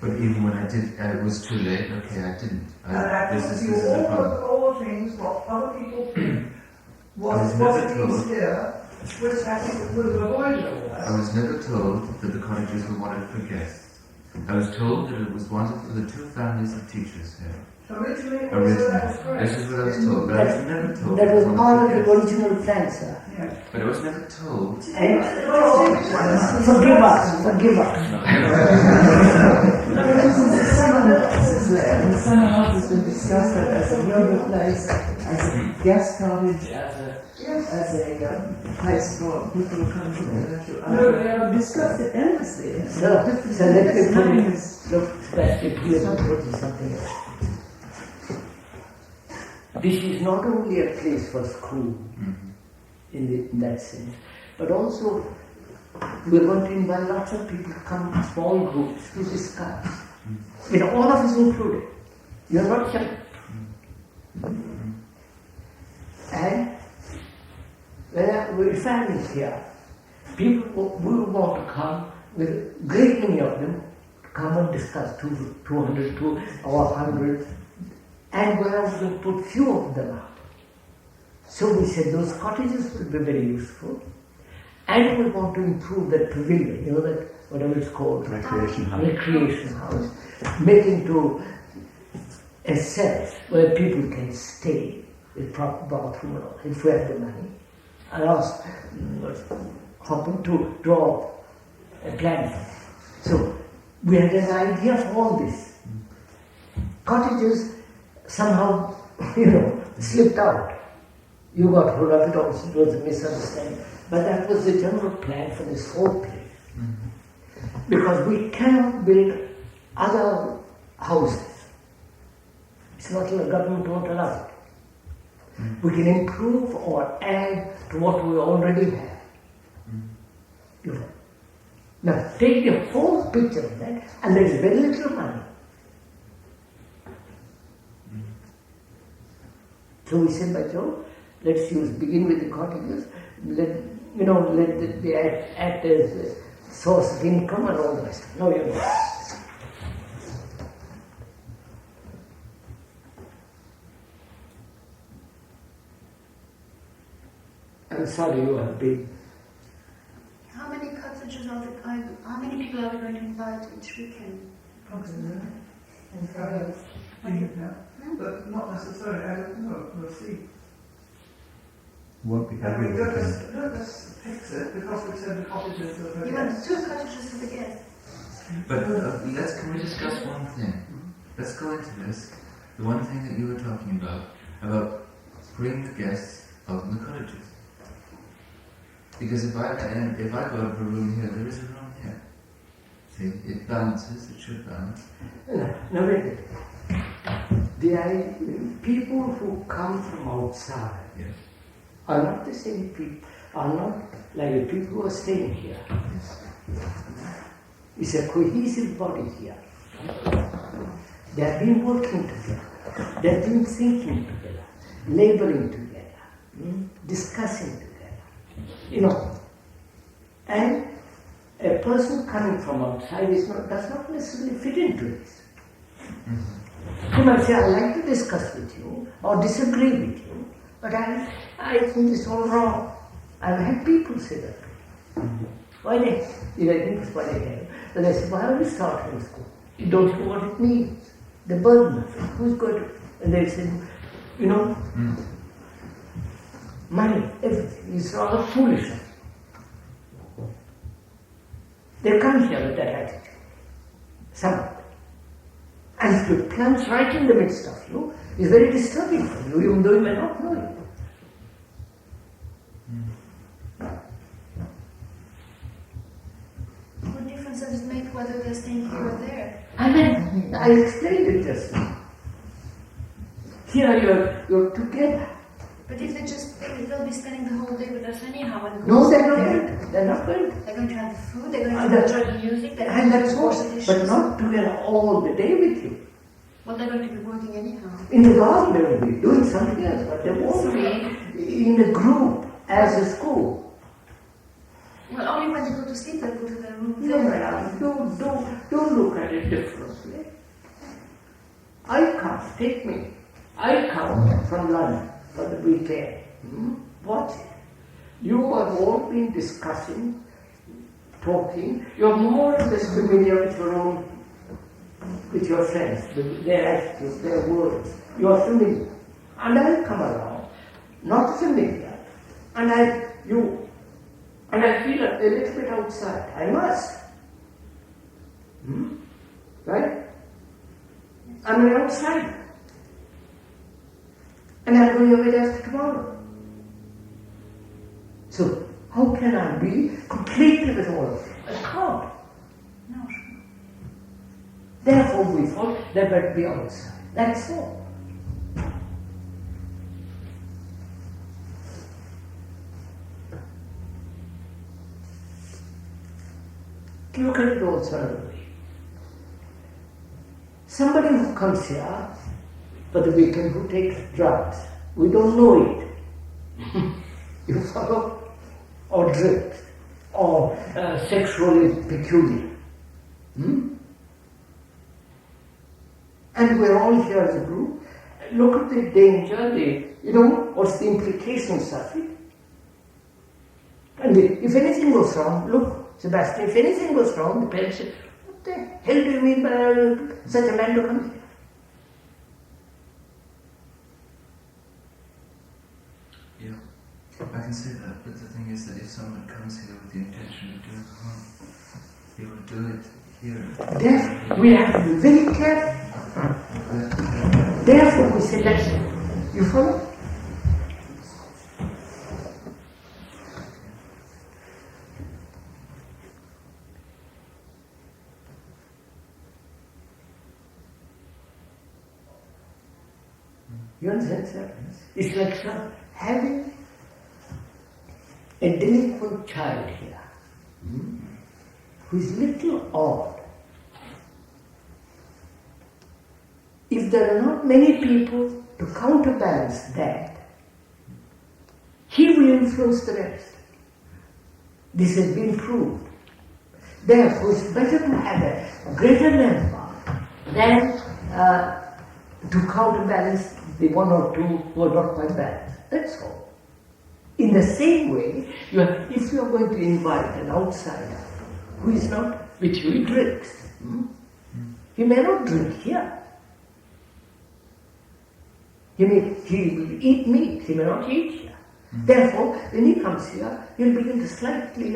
Speaker 9: But even when I did, it was too late. Okay, I didn't.
Speaker 11: And I
Speaker 9: This
Speaker 11: told
Speaker 9: is
Speaker 11: you
Speaker 9: the problem.
Speaker 11: all the things, what other people think,
Speaker 9: I was
Speaker 11: what
Speaker 9: never
Speaker 11: it means
Speaker 9: told.
Speaker 11: here, which I think would have avoided all that.
Speaker 9: I was never told that the cottages were wanted for guests. I was told that it was wanted for the two families of teachers here.
Speaker 11: Originally,
Speaker 9: This is what I was told, but I was never told.
Speaker 3: That was
Speaker 9: it
Speaker 3: part of
Speaker 9: for
Speaker 3: the
Speaker 9: guests.
Speaker 3: original plan, sir.
Speaker 9: But I was never told.
Speaker 3: And forgive us, forgive us.
Speaker 8: The summer house has been discussed as a yoga place, as a guest cottage, as a place for people to come to. No, we have discussed it endlessly.
Speaker 3: So let me put it, look, something else. This is not only a place for school, in that sense, but also we're going to invite lots of people to come, small groups, to discuss. All of us included. You're not young. And when we're families here, people will want to come, with a great many of them, to come and discuss 200 or 100, and we're also going to put few of them up. So we said those cottages will be very useful, and we want to improve that pavilion, that whatever it's called, recreation house, make into a cell where people can stay with proper bathroom and all, if we have the money. I asked Hoppen to draw a plan. So we had an idea for all this. Cottages somehow, slipped out. You got hold of it also, it was a misunderstanding. But that was the general plan for this whole place. Because we cannot build other houses. It's not like the government won't allow it. We can improve or add to what we already have. Now take the whole picture of that, and there is very little money. So we said, by Joe, let's begin with the cottages, let the act as a source of income and all the rest. No, you know. I'm sorry you have been.
Speaker 5: How many cottages how many people are we going to invite each weekend?
Speaker 11: Approximately. But not necessarily, I don't know, we'll see.
Speaker 7: Won't be
Speaker 11: And we
Speaker 7: every
Speaker 11: don't
Speaker 7: weekend.
Speaker 11: just fix it because we said the cottages are very
Speaker 5: You want 2 cottages for the guests.
Speaker 9: But can we discuss one thing? Let's go into this. The one thing that you were talking about bringing the guests out in the cottages. Because if I go out of a room here, there is a room here. See, it balances, it should balance.
Speaker 3: No, wait. People who come from outside are not the same people, are not like the people who are staying here. It's a cohesive body here. They have been working together. They have been thinking together, laboring together, discussing together. And a person coming from outside does not necessarily fit into this. He might say, I'd like to discuss with you or disagree with you, but I think it's all wrong. I've had people say that. Why they think it's why they have. But I said, why are we starting school? You don't know what it means. The burden of it. Who's going to? And they said, money, everything is rather foolish. They come here with that attitude. Some of them. And if it plants right in the midst of you, it's very disturbing for you, even though you may not know it.
Speaker 5: What difference does it make whether they're staying here or there?
Speaker 3: I explained it just now. Here you're together.
Speaker 5: But if they'll be spending the whole day with us anyhow. And
Speaker 3: No, they're not going to. They're not going to.
Speaker 5: They're going to have the food, they're going to enjoy the music, they're
Speaker 3: And
Speaker 5: going
Speaker 3: that's
Speaker 5: to wash
Speaker 3: all.
Speaker 5: the dishes.
Speaker 3: But not together all the day with you.
Speaker 5: Well, they're going to be working anyhow.
Speaker 3: In the garden they will be doing something else, but they won't be in a group as a school.
Speaker 5: Well, only when they go to sleep, they'll go to their room.
Speaker 3: Don't look at it differently. I come from London for the weekend. Watch it. You have all been discussing, talking. You're more or less familiar with your friends, their attitudes, their words. You're familiar. And I come along, not familiar, and I feel a little bit outside. I must. Right? I'm an outsider. And I'm going away after tomorrow. So, how can I be completely with all of you? I can't.
Speaker 5: No.
Speaker 3: Therefore, we thought there better be outside. That's all. Look at it also another way. Somebody who comes here for the weekend who takes drugs, we don't know it. You follow? Or drink, or sexually peculiar. And we're all here as a group. Look at the danger, what's the implications of it. And if anything goes wrong, look, Sebastian, if anything goes wrong, the parents say, what the hell do you mean by such a man to come here?
Speaker 9: Yeah, I can say that, but the thing is that if someone comes here with the intention of doing harm, he will do it here.
Speaker 3: Therefore, we have to be very careful. Therefore, we say, you follow? You understand, sir? It's like having a delinquent child here who is little odd. If there are not many people to counterbalance that, he will influence the rest. This has been proved. Therefore, it's better to have a greater number than to counterbalance the one or two who are not quite balanced. That's all. In the same way, if you are going to invite an outsider who is not with you, he drinks. He may not drink here. He will eat meat, he may not eat here. Therefore, when he comes here, he'll begin to slightly,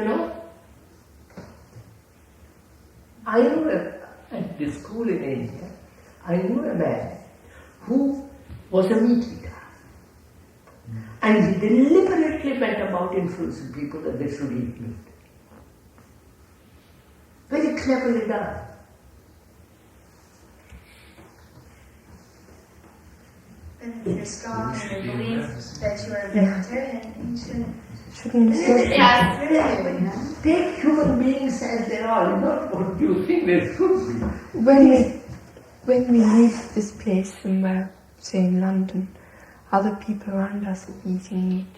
Speaker 3: I know at the school in India, I knew a man who was a meat eater. And he deliberately went about influencing people that they should eat meat. Very cleverly done.
Speaker 5: And if you're strong and you believe that you're a vegetarian, you
Speaker 12: shouldn't
Speaker 3: take human beings as they are, not what you think they should be.
Speaker 12: When we leave this place somewhere, say in London, other people around us are eating meat.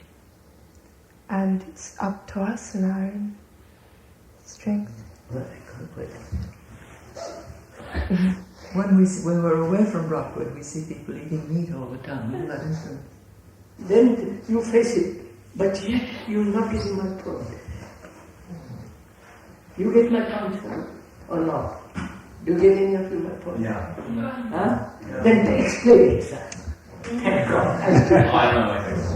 Speaker 12: And it's up to us and our own strength.
Speaker 8: When we're away from Brockwood, we see people eating meat all the time. Isn't that interesting?
Speaker 3: Then you face it, but yet you're not getting my point. You get my point or not? Do you get any of you my point?
Speaker 14: Yeah.
Speaker 3: Huh? Yeah. Then explain it, sir. Thank God.
Speaker 14: I know I think so.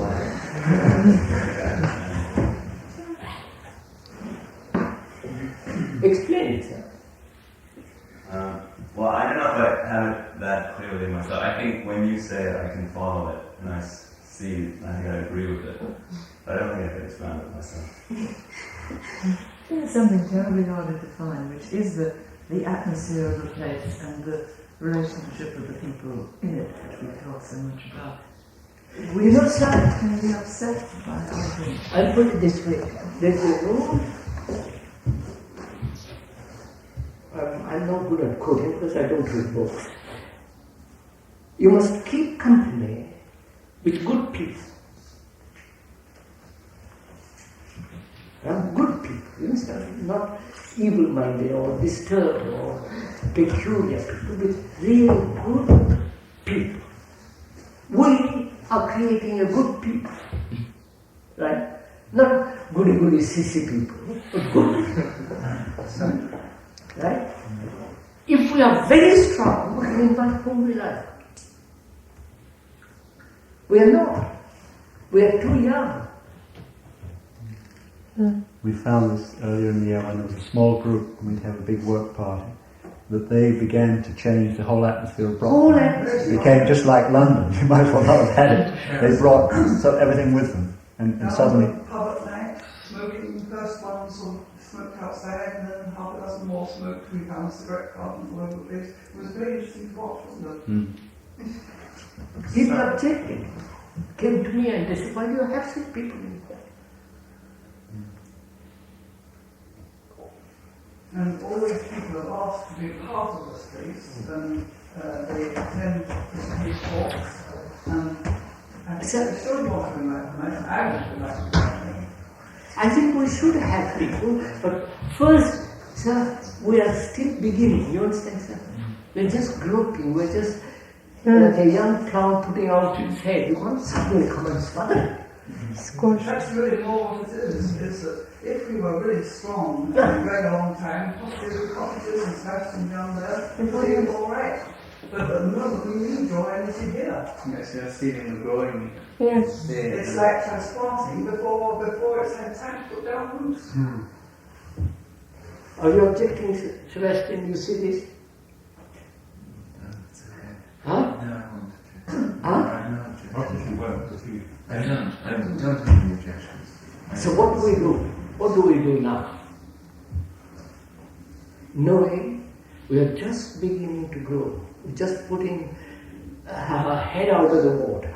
Speaker 3: Explain it, sir.
Speaker 15: Well, I don't know if I have it that clearly myself. I think when you say it, I can follow it, and I think I agree with it. But I don't think I could expound it myself.
Speaker 8: There's something terribly hard to define, which is the atmosphere of the place and the relationship of the people in it, which we talk so much about. We can be upset by arguing.
Speaker 3: I'll put it this way. There's a rule. I'm not good at quoting because I don't read books. You must keep company with good people. Good people, you understand? Not evil-minded or disturbed or peculiar people, but really good people. We are creating a good people, right? Not goody-goody sissy people, but good people. Right? If we are very strong, we can invite whom we like. We are not. We are too young.
Speaker 7: We found this earlier in the year when there was a small group and we'd have a big work party, that they began to change the whole atmosphere of Brockwood. It became just like London. You might as well not have had it. They brought everything with them, and suddenly.
Speaker 11: Pub at night, smoking. First one sort of smoked outside, and then half a dozen more smoked. We found cigarette cartons all over the place. It was very interesting to watch, wasn't it?
Speaker 3: People objected. Came to me and they said, "Why do you have such people in here?"
Speaker 11: And all these people are asked to be part of this place, and they attend these talks, and I still want to imagine. I want to imagine.
Speaker 3: I think we should have people, but first, sir, we are still beginning, you understand, sir? We're just groping, we're just like a young clown putting out his head. You can't suddenly come and smile.
Speaker 11: That's really more what it is that if we were really strong and going a long time, possibly the cottages and stuff and down there, it would be all right. But at the moment we need joy energy here.
Speaker 13: Yes, you're feeling the growing.
Speaker 3: Yes.
Speaker 11: It's like transplanting before it's had time to put down roots.
Speaker 3: Are you objecting, Sebastian? You see this?
Speaker 9: No, it's okay.
Speaker 3: Huh?
Speaker 9: No, I won't.
Speaker 3: Huh?
Speaker 9: I'm not objecting. I don't have any objections.
Speaker 3: So what do we do? What do we do now? Knowing we are just beginning to grow. We're just putting our head out of the water.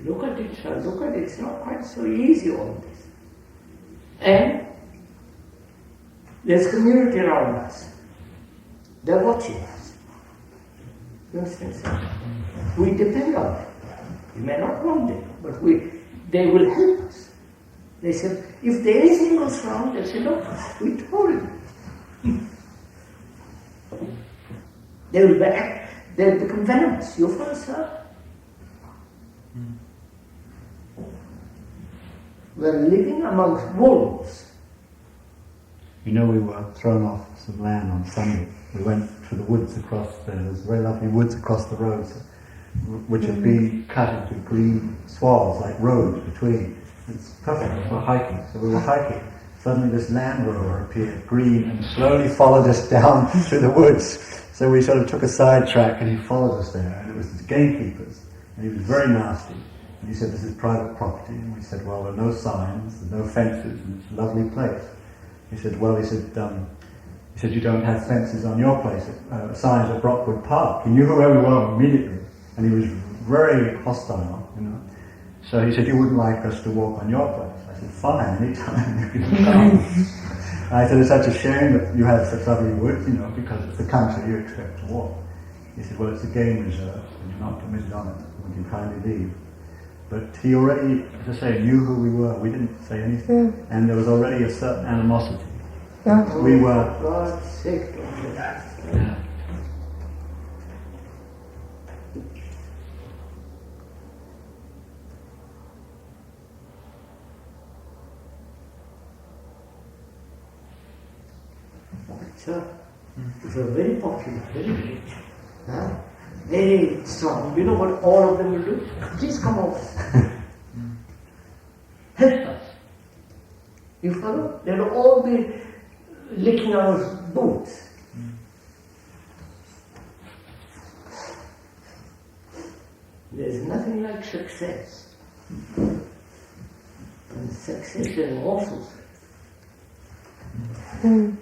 Speaker 3: Look at it, sir. Look at it. It's not quite so easy, all this. And there's community around us. They're watching us. You understand, sir? We depend on them. We may not want them, but they will help us. They said, if there is anything goes wrong, they say, look, we told you. They'll become venomous. You follow, sir? We're living amongst wolves.
Speaker 7: You know, we were thrown off some land on Sunday. We went through the woods across there. There's very lovely woods across the roads, which have been cut into green swaths, like roads between. It's perfect for hiking. So we were hiking. Suddenly this Land Rover appeared, green, and slowly followed us down through the woods. So we sort of took a side track and he followed us there. And it was the gamekeepers. And he was very nasty. And he said, this is private property. And we said, well, there are no signs, there's no fences, and it's a lovely place. He said, well, he said, you don't have fences on your place, signs at Brockwood Park. He knew who we were immediately. And he was very hostile, you know. So he said, you wouldn't like us to walk on your place. I said, fine, anytime you can come. I said, it's such a shame that you have such lovely woods, you know, because it's the country you expect to walk. He said, well, it's a game reserve, and you're not permitted on it. Would you kindly leave? But he already, as I say, knew who we were. We didn't say anything. And there was already a certain animosity. We were...
Speaker 3: For God's sake, don't do that.
Speaker 7: Yeah.
Speaker 3: Sir, it's a very popular, very rich, very strong. You know what all of them will do? Please come over. help us. You follow? They'll all be licking our boots. There's nothing like success. And success is an awful thing.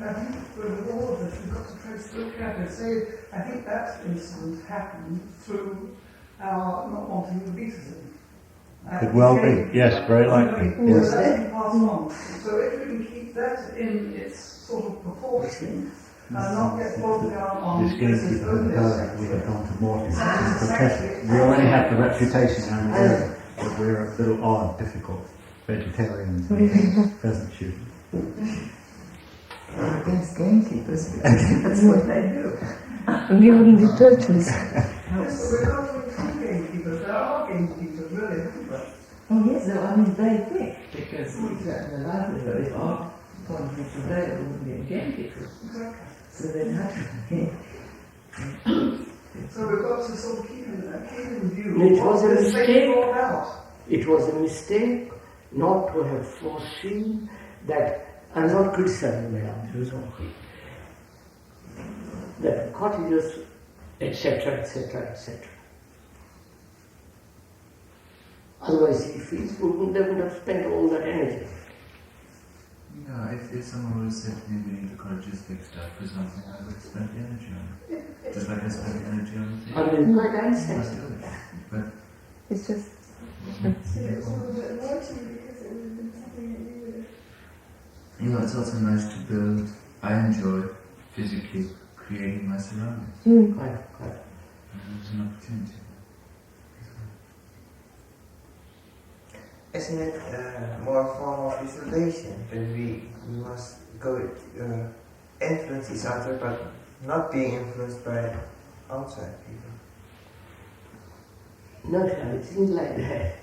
Speaker 11: I think with all of this, we've got to try to look at it. Say, I think that incident happened through our not wanting elitism.
Speaker 7: Could well be, yes, very likely.
Speaker 11: So
Speaker 7: Yes.
Speaker 11: that's been passed on. So if we can keep that in its sort of proportion, and not get bogged down on
Speaker 7: This gives
Speaker 11: this
Speaker 7: people
Speaker 11: only
Speaker 7: the power we have gone to more protest. We already have the reputation around the area that we're a little odd, difficult, vegetarians and pheasant shooting.
Speaker 8: We're against gamekeepers because that's what they do.
Speaker 12: And you wouldn't be totally.
Speaker 11: Yes, but we're not doing true gamekeepers. There are gamekeepers, really, isn't there?
Speaker 8: Oh yes, no, I mean they think because it's the livelihood if our point of view today it wouldn't be a gamekeeper.
Speaker 11: Exactly.
Speaker 8: So they naturally.
Speaker 11: So we've got to sort of keep in view
Speaker 3: It was a
Speaker 11: what this thing
Speaker 3: mistake.
Speaker 11: brought out.
Speaker 3: It was a mistake not to have foreseen that. I'm not criticizing Madame Susan, that cottages, etc., etc., etc. Otherwise, he feels they would have spent all that energy.
Speaker 2: No, if someone would have said to me we need the cottages fixed up for something, I would have spent the energy on it. Just like I spent the energy on the thing.
Speaker 3: I mean, quite understand.
Speaker 2: I still do. But
Speaker 12: It's just.
Speaker 10: It's a little bit more to me because it would have been something that you would have.
Speaker 2: you know, it's also nice to build. I enjoy physically creating my surroundings.
Speaker 3: Quite.
Speaker 2: And there's an opportunity.
Speaker 16: Isn't it more a form of isolation that we must go influence each other but not being influenced by outside people?
Speaker 3: No, it seems like that.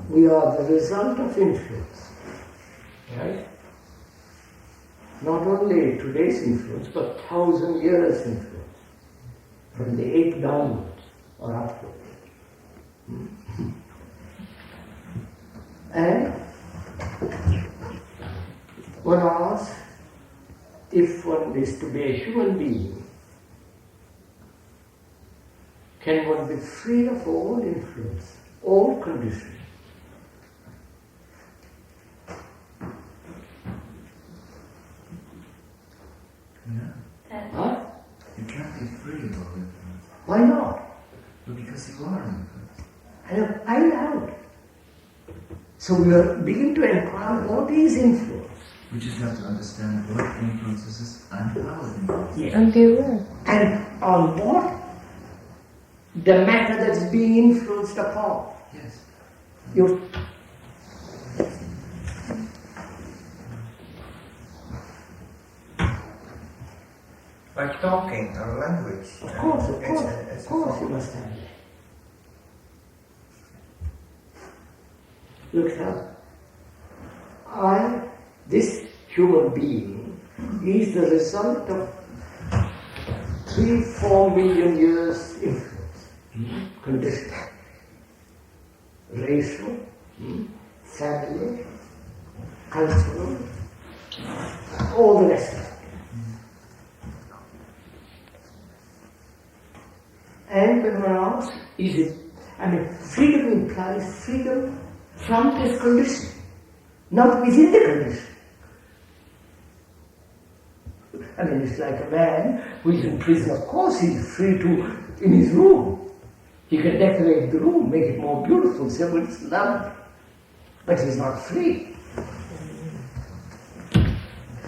Speaker 3: We are the result of influence, right? Not only today's influence, but 1,000 years influence, from the ape downwards or upwards. And one asks, if one is to be a human being, can one be free of all influence, all conditions?
Speaker 2: Yeah.
Speaker 3: Huh?
Speaker 2: You can't be free of all influence.
Speaker 3: Why not?
Speaker 2: Well, because you are influenced.
Speaker 3: I have find out. So we are beginning to inquire what is influence.
Speaker 2: We just have to understand what influences us and how it influences us.
Speaker 3: Yes.
Speaker 12: And they were.
Speaker 3: And on what? The matter that's being influenced upon.
Speaker 2: Yes.
Speaker 3: You
Speaker 16: Like talking or language.
Speaker 3: Of course, you must have that. Look now, this human being, is the result of 3-4 million years influence, condition, racial, family, cultural, all the rest of it. And when one asks, freedom implies freedom from this condition, not within the condition. It's like a man who is in prison, of course he is free to, in his room. He can decorate the room, make it more beautiful, say, well, it's lovely. But he's not free.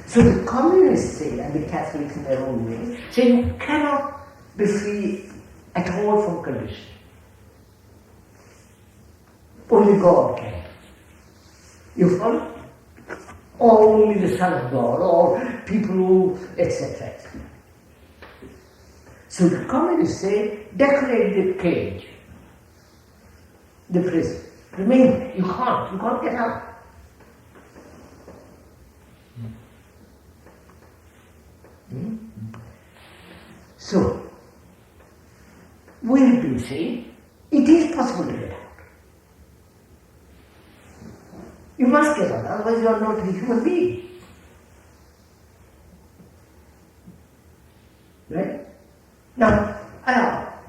Speaker 3: So the communists say, and the Catholics in their own way, say you cannot be free at all from condition. Only God can. You follow? Or only the Son of God, or people who, etc. So the communists say, decorate the cage, the prison. Remain, you can't get out. So, see, it is possible to get out. You must get out, otherwise you are not a human being. Right? Now,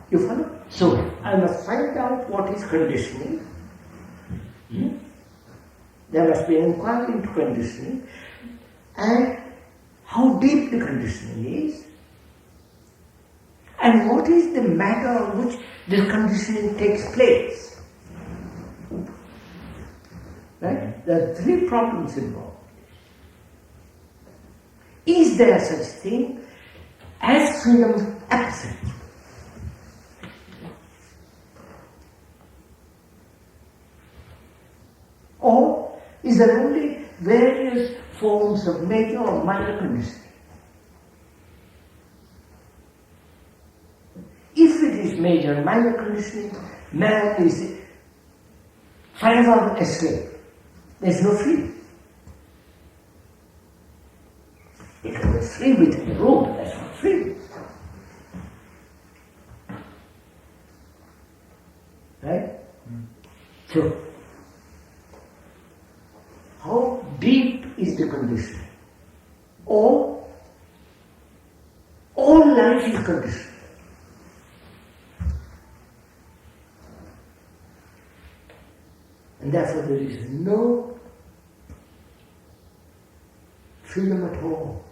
Speaker 3: you follow? So, I must find out what is conditioning. There must be an inquiry into conditioning and how deep the conditioning is and what is the matter on which this conditioning takes place. Right? There are three problems involved. Is there such thing as freedom absent? Or is there only various forms of major or minor conditioning? If it is major and minor conditioning, man is forever a slave. There is no freedom. He can be free within the room, but that's not freedom. Right? So, how deep is the condition? Or all life is conditioned. And therefore there is no freedom at all.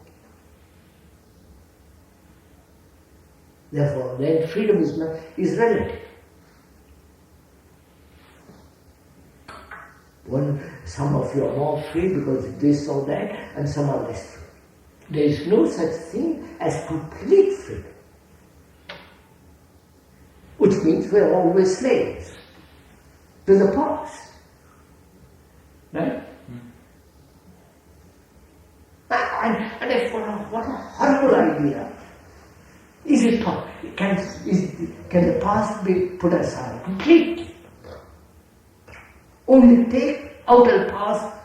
Speaker 3: Therefore, then freedom is relative. Some of you are more free because of this or that, and some are less free. There is no such thing as complete freedom, which means we are always slaves to the past. Right? And therefore, what a horrible idea. Is it can the past be put aside completely? Only take out of the past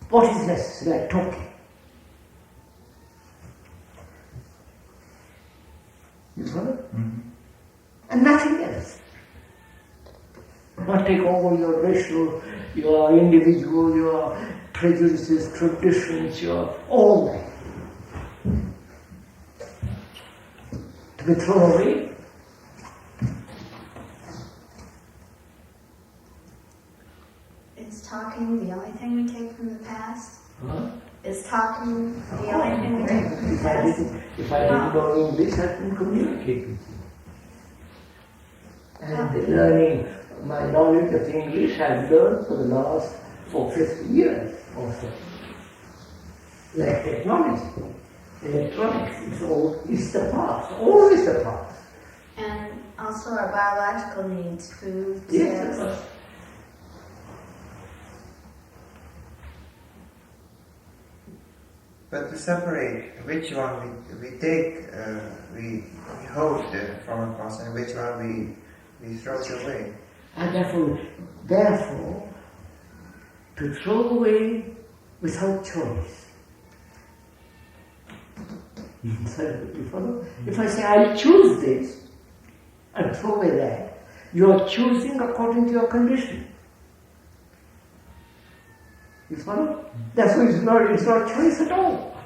Speaker 3: what is necessary, like talking. You follow? Mm-hmm. And nothing else. Not take over your racial, your individual, your prejudices, traditions, your all that. To be thrown away.
Speaker 5: Is talking the only thing we take from the past?
Speaker 3: Huh?
Speaker 5: Is talking the only thing we take from the past?
Speaker 3: If I didn't know English, I couldn't communicate with you. And learning my knowledge of English I've learned for the last 50 years or so. Like technology, electronics, it's the past, always the past.
Speaker 5: And also our biological needs, food,
Speaker 3: yes,
Speaker 5: sex.
Speaker 16: But to separate which one we take, we hold from a past, and which one we throw it away.
Speaker 3: And therefore, to throw away without choice. You follow? If I say, I'll choose this and throw away that, you are choosing according to your condition. You follow? Therefore, it's not choice at all.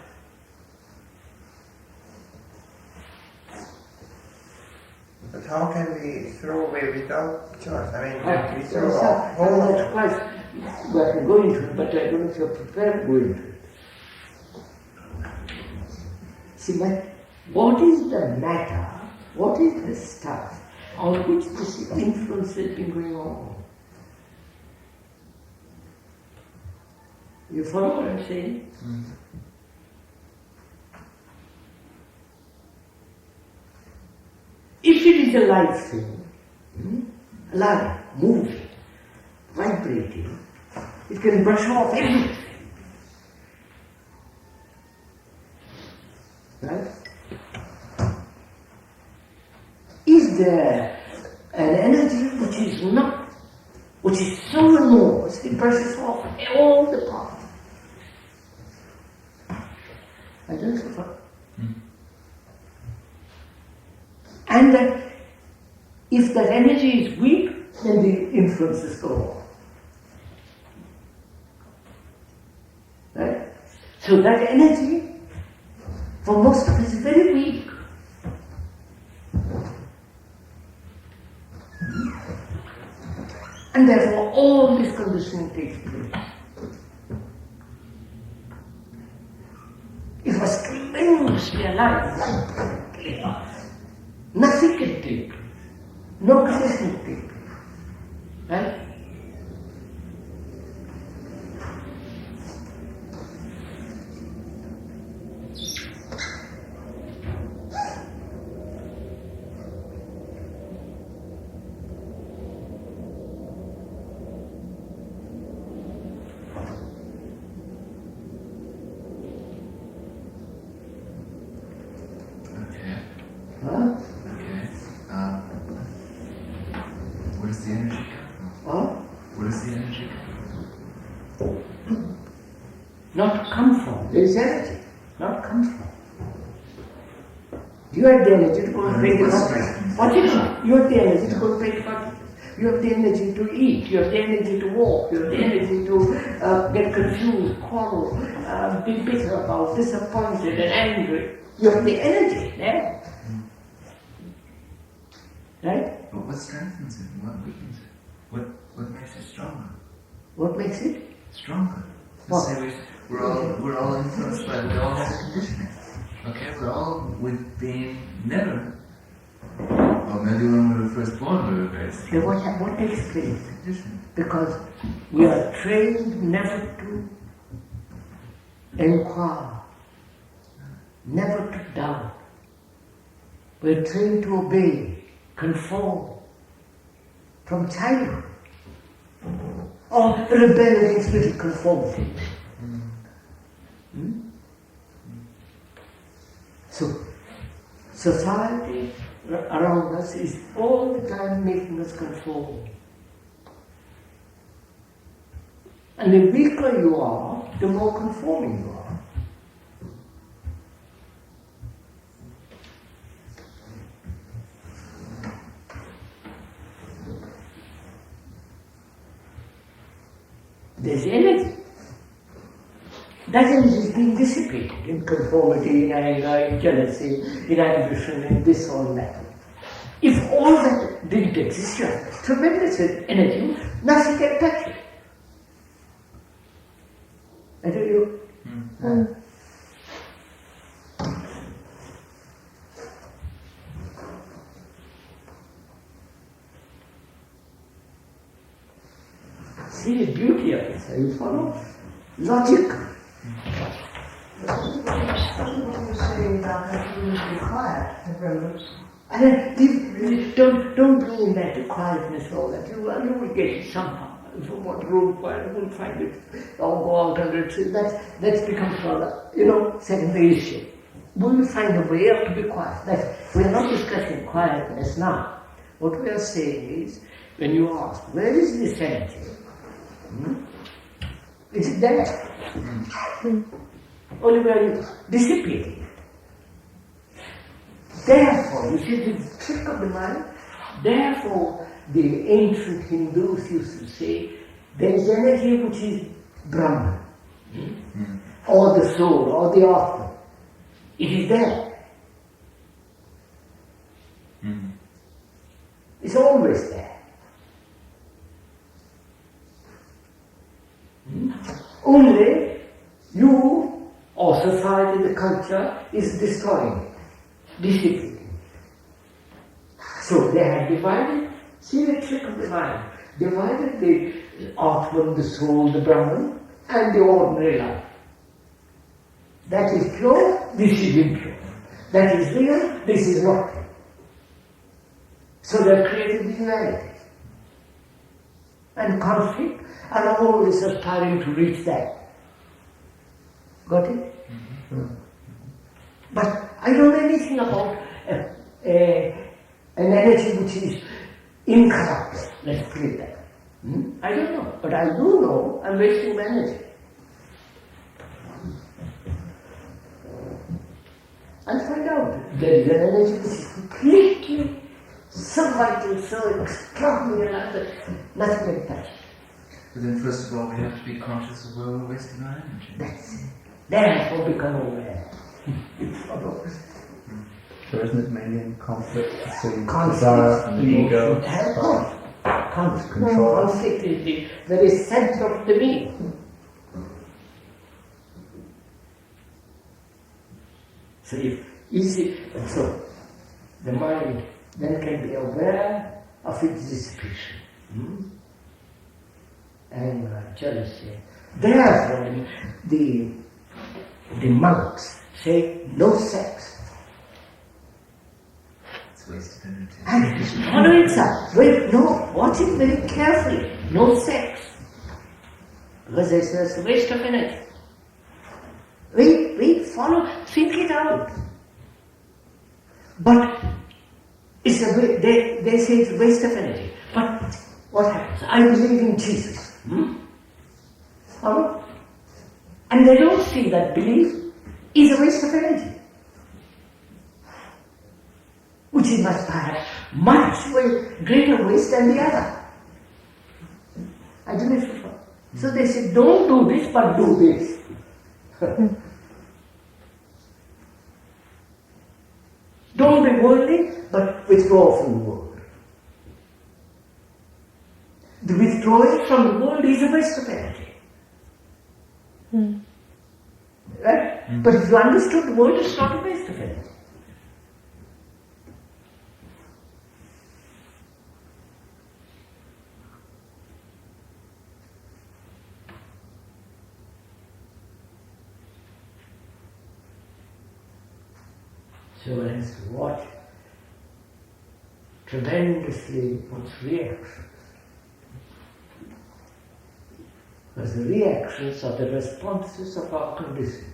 Speaker 16: But how can we throw away without choice? I mean, we throw off whole
Speaker 3: of choice. I can go into it, but I don't know if you're prepared to go into it. See, what is the matter? What is the stuff on which this influence has been going on? You follow what I'm saying? Mm-hmm. If it is a live thing, alive, moving, vibrating, it can brush off everything. Right? Is there an energy which is so enormous, it brushes off all the past? I don't know. And If that energy is weak, then the influences go on. Right? So that energy, for most of us, is very weak. And therefore all this conditioning takes place. It was tremendously alive, like chaos. Nothing can take place. No condition can take place. Right?
Speaker 2: Where does the energy come from? Where does the energy come from?
Speaker 3: Not come from. There is energy. Not come from. You have the energy to go and play the party. What is it? You have the energy to go and play the party. You have the energy to eat. You have the energy to walk. You have the energy to get confused, quarrel, be bitter about, disappointed and angry. You have the energy there. Right?
Speaker 2: But what strengthens it and what weakens it? What makes it stronger?
Speaker 3: What makes it?
Speaker 2: Stronger. Let's say we're all influenced by the all conditioning. Okay, we're all with being never. Or maybe when we were first born we were very strong.
Speaker 3: What takes place? Because we are trained never to inquire, never to doubt. We're trained to obey, conform from childhood. Or rebel against little conformity. So, society around us is all the time making us conform. And the weaker you are, the more conforming you are. There's energy. That energy is being dissipated in conformity, in anger, in jealousy, in ambition, in this or that. If all that didn't exist, you have tremendous energy, nothing can touch it. I tell you. See the beauty of it, you follow? Logic.
Speaker 11: What you're saying about that you must be quiet and relevant.
Speaker 3: And don't bring in that quietness or that. You will get it somehow. If you want room quiet, you will find it. Or go out and retreat. That becomes rather, secondary issue. We will find a way how to be quiet. We are not discussing quietness now. What we are saying is, when you ask, where is this energy? It's there. Only where you dissipate it. Therefore, you see the trick of the mind, therefore the ancient Hindus used to say, there is energy which is Brahman, or the soul, or the Atma. It is there. It's always there. Only you or society, the culture, is destroying it, dissipating it. So they have divided, see the trick of the mind, divided the Atman, the soul, the Brahman, and the ordinary life. That is pure, this is impure. That is real, this is not real. So they have created duality and conflict, and are always aspiring to reach that. Got it? But I don't know anything about an energy which is incorruptible. Let's put it that. I don't know. But I do know I'm wasting my energy. I'll find out. There is an energy which is completely, somehow vital, so extraordinary that nothing can touch it.
Speaker 9: But then first of all we have to be conscious of where we're wasting our energy.
Speaker 3: That's it. Therefore become aware.
Speaker 7: So isn't it mainly in conflict between
Speaker 3: Conflict,
Speaker 7: desire and the ego?
Speaker 3: Conflict is the very center of the being. So so the mind then can be aware of its dissipation. Anger, jealousy. Therefore, the monks say no sex.
Speaker 9: It's wasted energy.
Speaker 3: And it is follow it up. Wait, no, watch it very carefully. No sex. Because there's a waste of energy. Wait, follow, think it out. But it's they say it's a waste of energy. But what happens? I believe in Jesus. Follow? And they don't see that belief is a waste of energy. Which is much greater waste than the other. I don't know if you follow. So they say, don't do this, but do this. Don't be worldly, but withdraw from the world. The withdrawing from the world is a waste of energy. Right? But if you understood the world, it's not a waste of energy. So as to watch tremendously what's reaction. Because the reactions are the responses of our condition.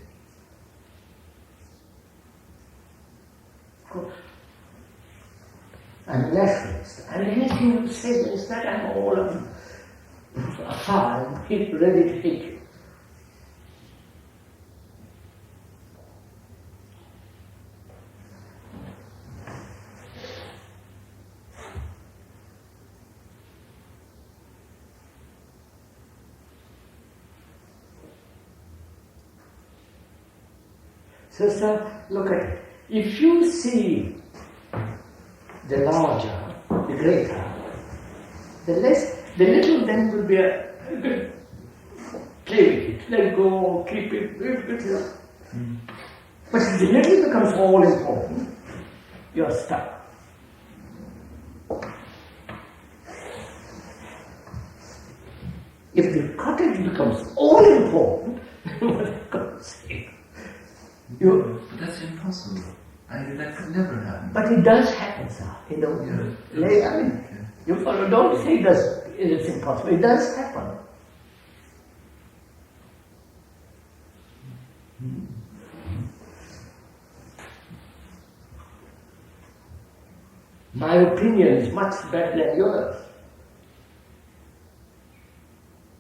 Speaker 3: Of course. I'm left, and anything you say is that I'm all afar and ready to hit you. So look at it. If you see the larger, the greater, the little then will be play with it, let go, keep it. But if the little becomes all important, you're stuck. If the cottage becomes all important, what are you going to say?
Speaker 9: But that's impossible. That could never happen.
Speaker 3: But it does happen, sir. You know, you follow. Don't say it's impossible. It does happen. My opinion is much better than yours.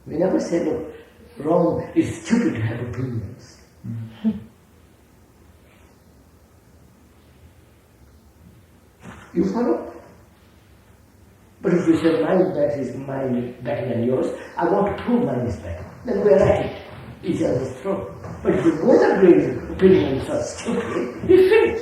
Speaker 3: We never say, look, wrong, it's stupid to have opinions. You follow? But if you say mine better than yours, I want to prove mine is better. Then we're at it, each other's throat. But if we both agree that opinions are stupid, we finish.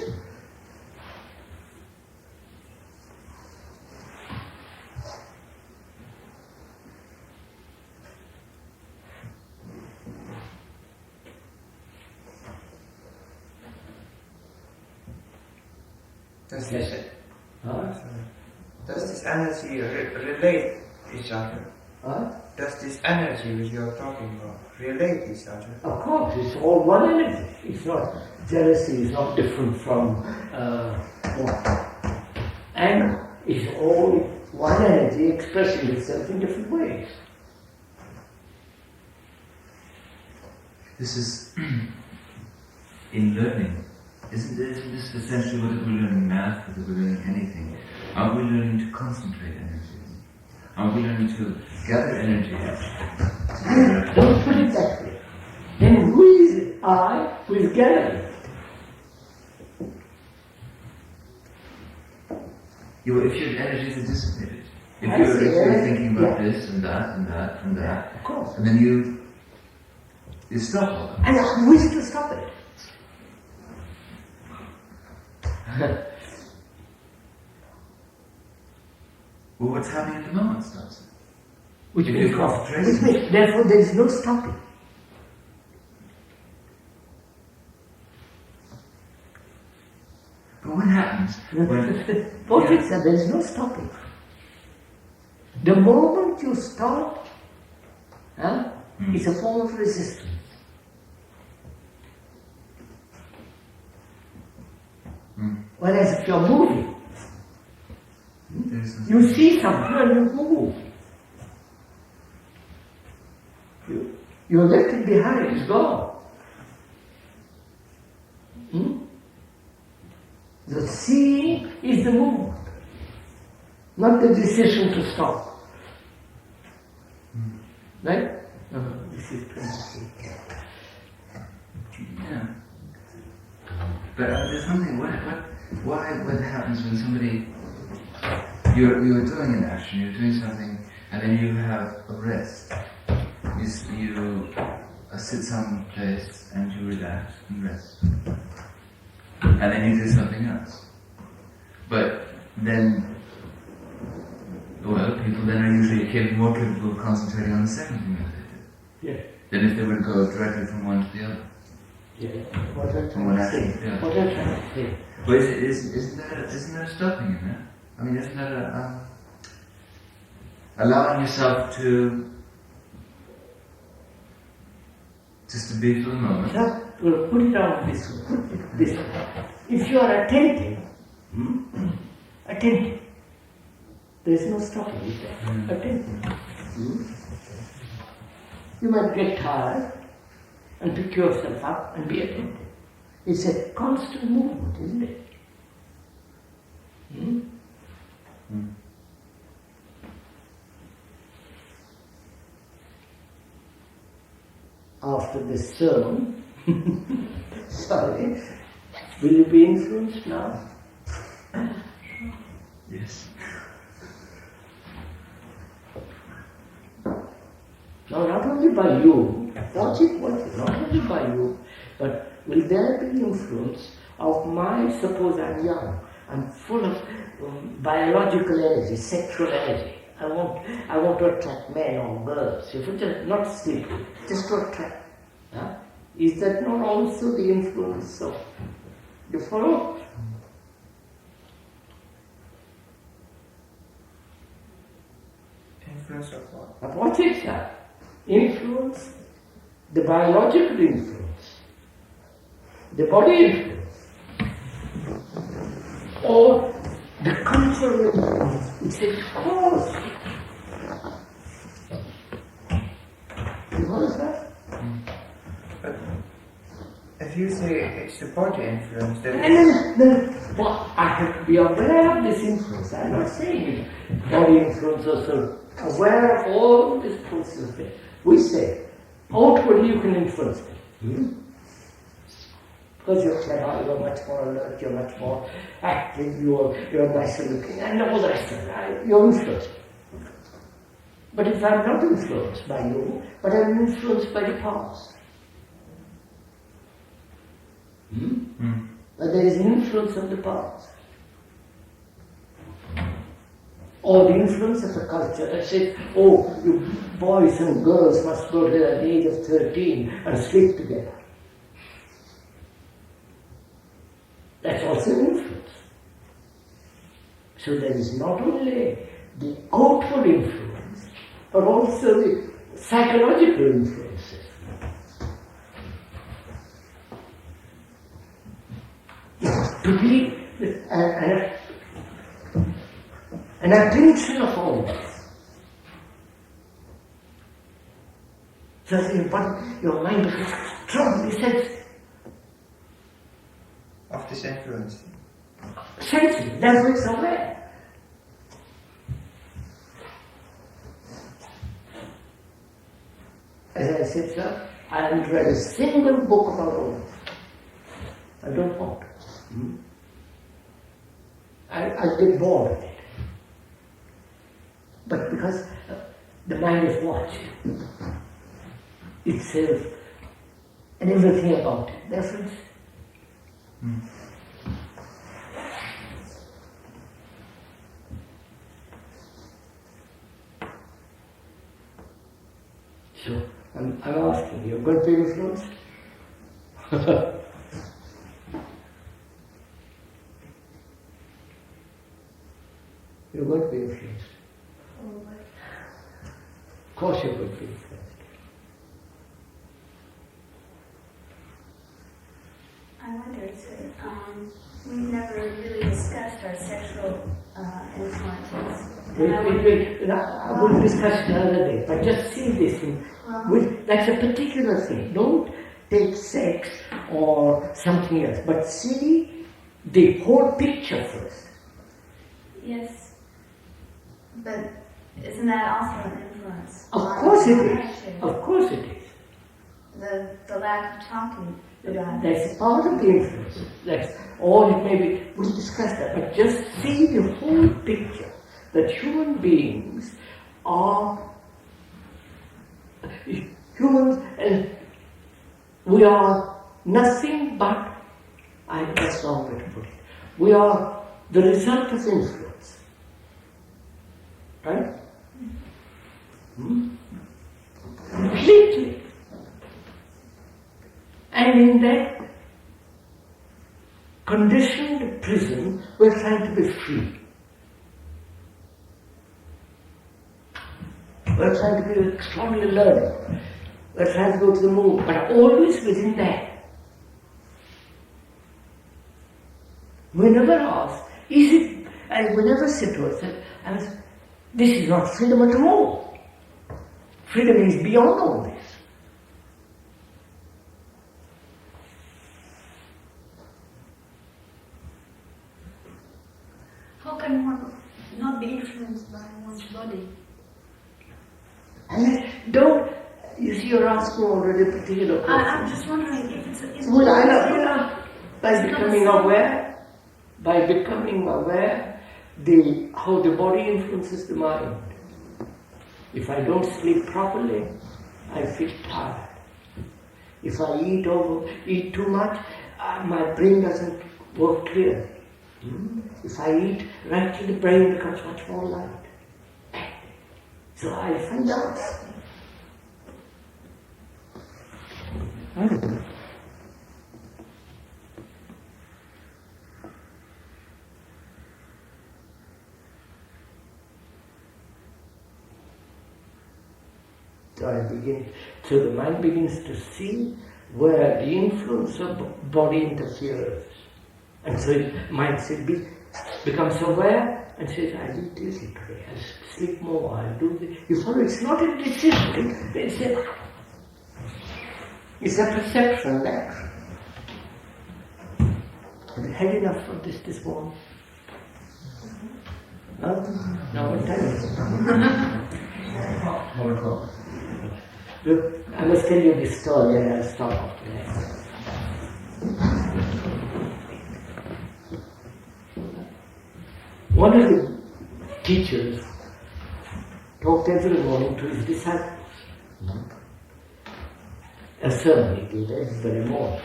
Speaker 16: Does this energy relate each other? Does this energy which you are talking about relate each other?
Speaker 3: Of course, it's all one energy. It's not, jealousy is not different from anger. It's all one energy expressing itself in different ways.
Speaker 9: This is in learning. Isn't this essentially what we're learning math, whether we're learning anything? Are we learning to concentrate energy? Are we learning to gather energy?
Speaker 3: Don't put it that way. Then who is I who is gathering?
Speaker 9: if your energies are dissipated, if you're thinking about this and that and that and that,
Speaker 3: of course,
Speaker 9: and then you stop all that.
Speaker 3: And who is to stop it?
Speaker 9: Well, what's happening at the moment stops it.
Speaker 3: Which means, therefore, there is no stopping.
Speaker 9: But what happens
Speaker 3: What is that? There is no stopping. The moment you stop, it's a form of resistance. Whereas if you're moving, you see something and you move. You left it behind, it's gone. The seeing is the movement, not the decision to stop. Right? This is pretty.
Speaker 9: Yeah. But there's something. What happens when somebody you're doing an action, you're doing something, and then you have a rest. You sit someplace and you relax and rest, and then you do something else. But then, well, people then are usually more capable of concentrating on the second thing that they did.
Speaker 3: Yeah.
Speaker 9: Than if they were to go directly from one to the other.
Speaker 3: Yeah. What I'm
Speaker 9: From one
Speaker 3: trying to
Speaker 9: action
Speaker 3: say.
Speaker 9: to the other.
Speaker 3: What I'm trying to say.
Speaker 9: But isn't there a stopping in that? I mean, isn't that allowing yourself to just to be for the moment?
Speaker 3: Well, put it out this way. If you are attentive, there is no stopping with that. Attentive. You might get tired and pick yourself up and be attentive. It's a constant movement, isn't it? After this sermon, sorry, will you be influenced now?
Speaker 9: Yes.
Speaker 3: No, not only by you, watch it, not only by you, but will there be influence of suppose I'm young, I'm full of biological energy, sexual energy. I want to attract men or girls. If it's just not stupid, just to attract. Is that not also the influence of the follow?
Speaker 16: Influence of what?
Speaker 3: But what is that? Influence, the biological influence, the body influence, or the cultural influence. It's a cause. What is that?
Speaker 16: But if you say it's the body influence, then
Speaker 3: I have to be aware of this influence. I'm not saying it. Body influence also. Aware of all this process. We say, outwardly you can influence me. Because you're clever, you're much more alert, you're much more active, you're nicer looking, and all the rest of it. You're influenced. But if I'm not influenced by you, but I'm influenced by the past, but there is an influence of the past. Or the influence of a culture that says, oh, you boys and girls must go to the age of 13 and sleep together. That's also an influence. So there is not only the outward influence, but also the psychological influences. To be an attention of all this. So your mind becomes strongly sensitive.
Speaker 16: of this influence.
Speaker 3: Sensitive, therefore it's aware. As I said, sir, I haven't read a single book about all this. I don't want to. I get bored of it. but because the mind is watched itself and everything about it. Difference? So, I'm asking you, going to be influenced? You're going to be influenced. Of course you're going to be influenced.
Speaker 5: I wondered, we've never really discussed our sexual influences.
Speaker 3: I will discuss it another day, but just see this thing. That's a particular thing. Don't take sex or something else, but see the whole picture first.
Speaker 5: Yes, but isn't that also an influence?
Speaker 3: Of course it is. Of course it is.
Speaker 5: The lack of talking about
Speaker 3: That's part of the influence. That's all it may be. We'll discuss that, but just see the whole picture. That human beings are humans, and we are nothing but, that's the wrong way to put it, we are the result of influence. Right? Completely. And in that conditioned prison, we're trying to be free. We're trying to be extraordinarily learning. We're trying to go to the moon, but always within that. We never ask, is it, and we never say to ourselves, this is not freedom at all. Freedom is beyond all this.
Speaker 5: How can one not be influenced by one's body?
Speaker 3: And don't, you see, you're asking already a particular question.
Speaker 5: I'm just wondering if it's...
Speaker 3: Well, I know, by becoming aware, how the body influences the mind. If I don't sleep properly, I feel tired. If I eat too much, my brain doesn't work clear. If I eat right, the brain becomes much more light. So I find out. I don't know. So the mind begins to see where the influence of body interferes. And so the mind becomes aware and says, I'll eat easy today, I'll sleep more, I'll do this. You follow, it's not a decision, it's a perception, action. Have you had enough of this morning? No? No, what time is it?
Speaker 6: 1 o'clock.
Speaker 3: Look, I must tell you this story and I'll stop after that. One of the teachers talked every morning to his disciples. A sermon he gave every morning.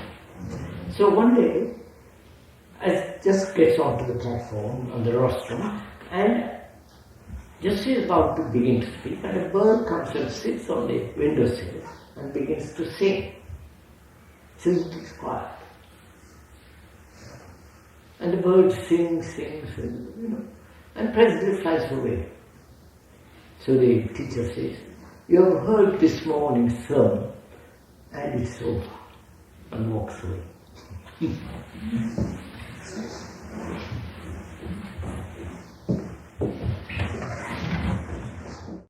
Speaker 3: So one day, I just gets onto the platform on the rostrum and just he's about to begin to speak, and a bird comes and sits on the windowsill and begins to sing. So he keeps quiet. And the bird sings, and presently flies away. So the teacher says, you have heard this morning's sermon, and it's over, and walks away.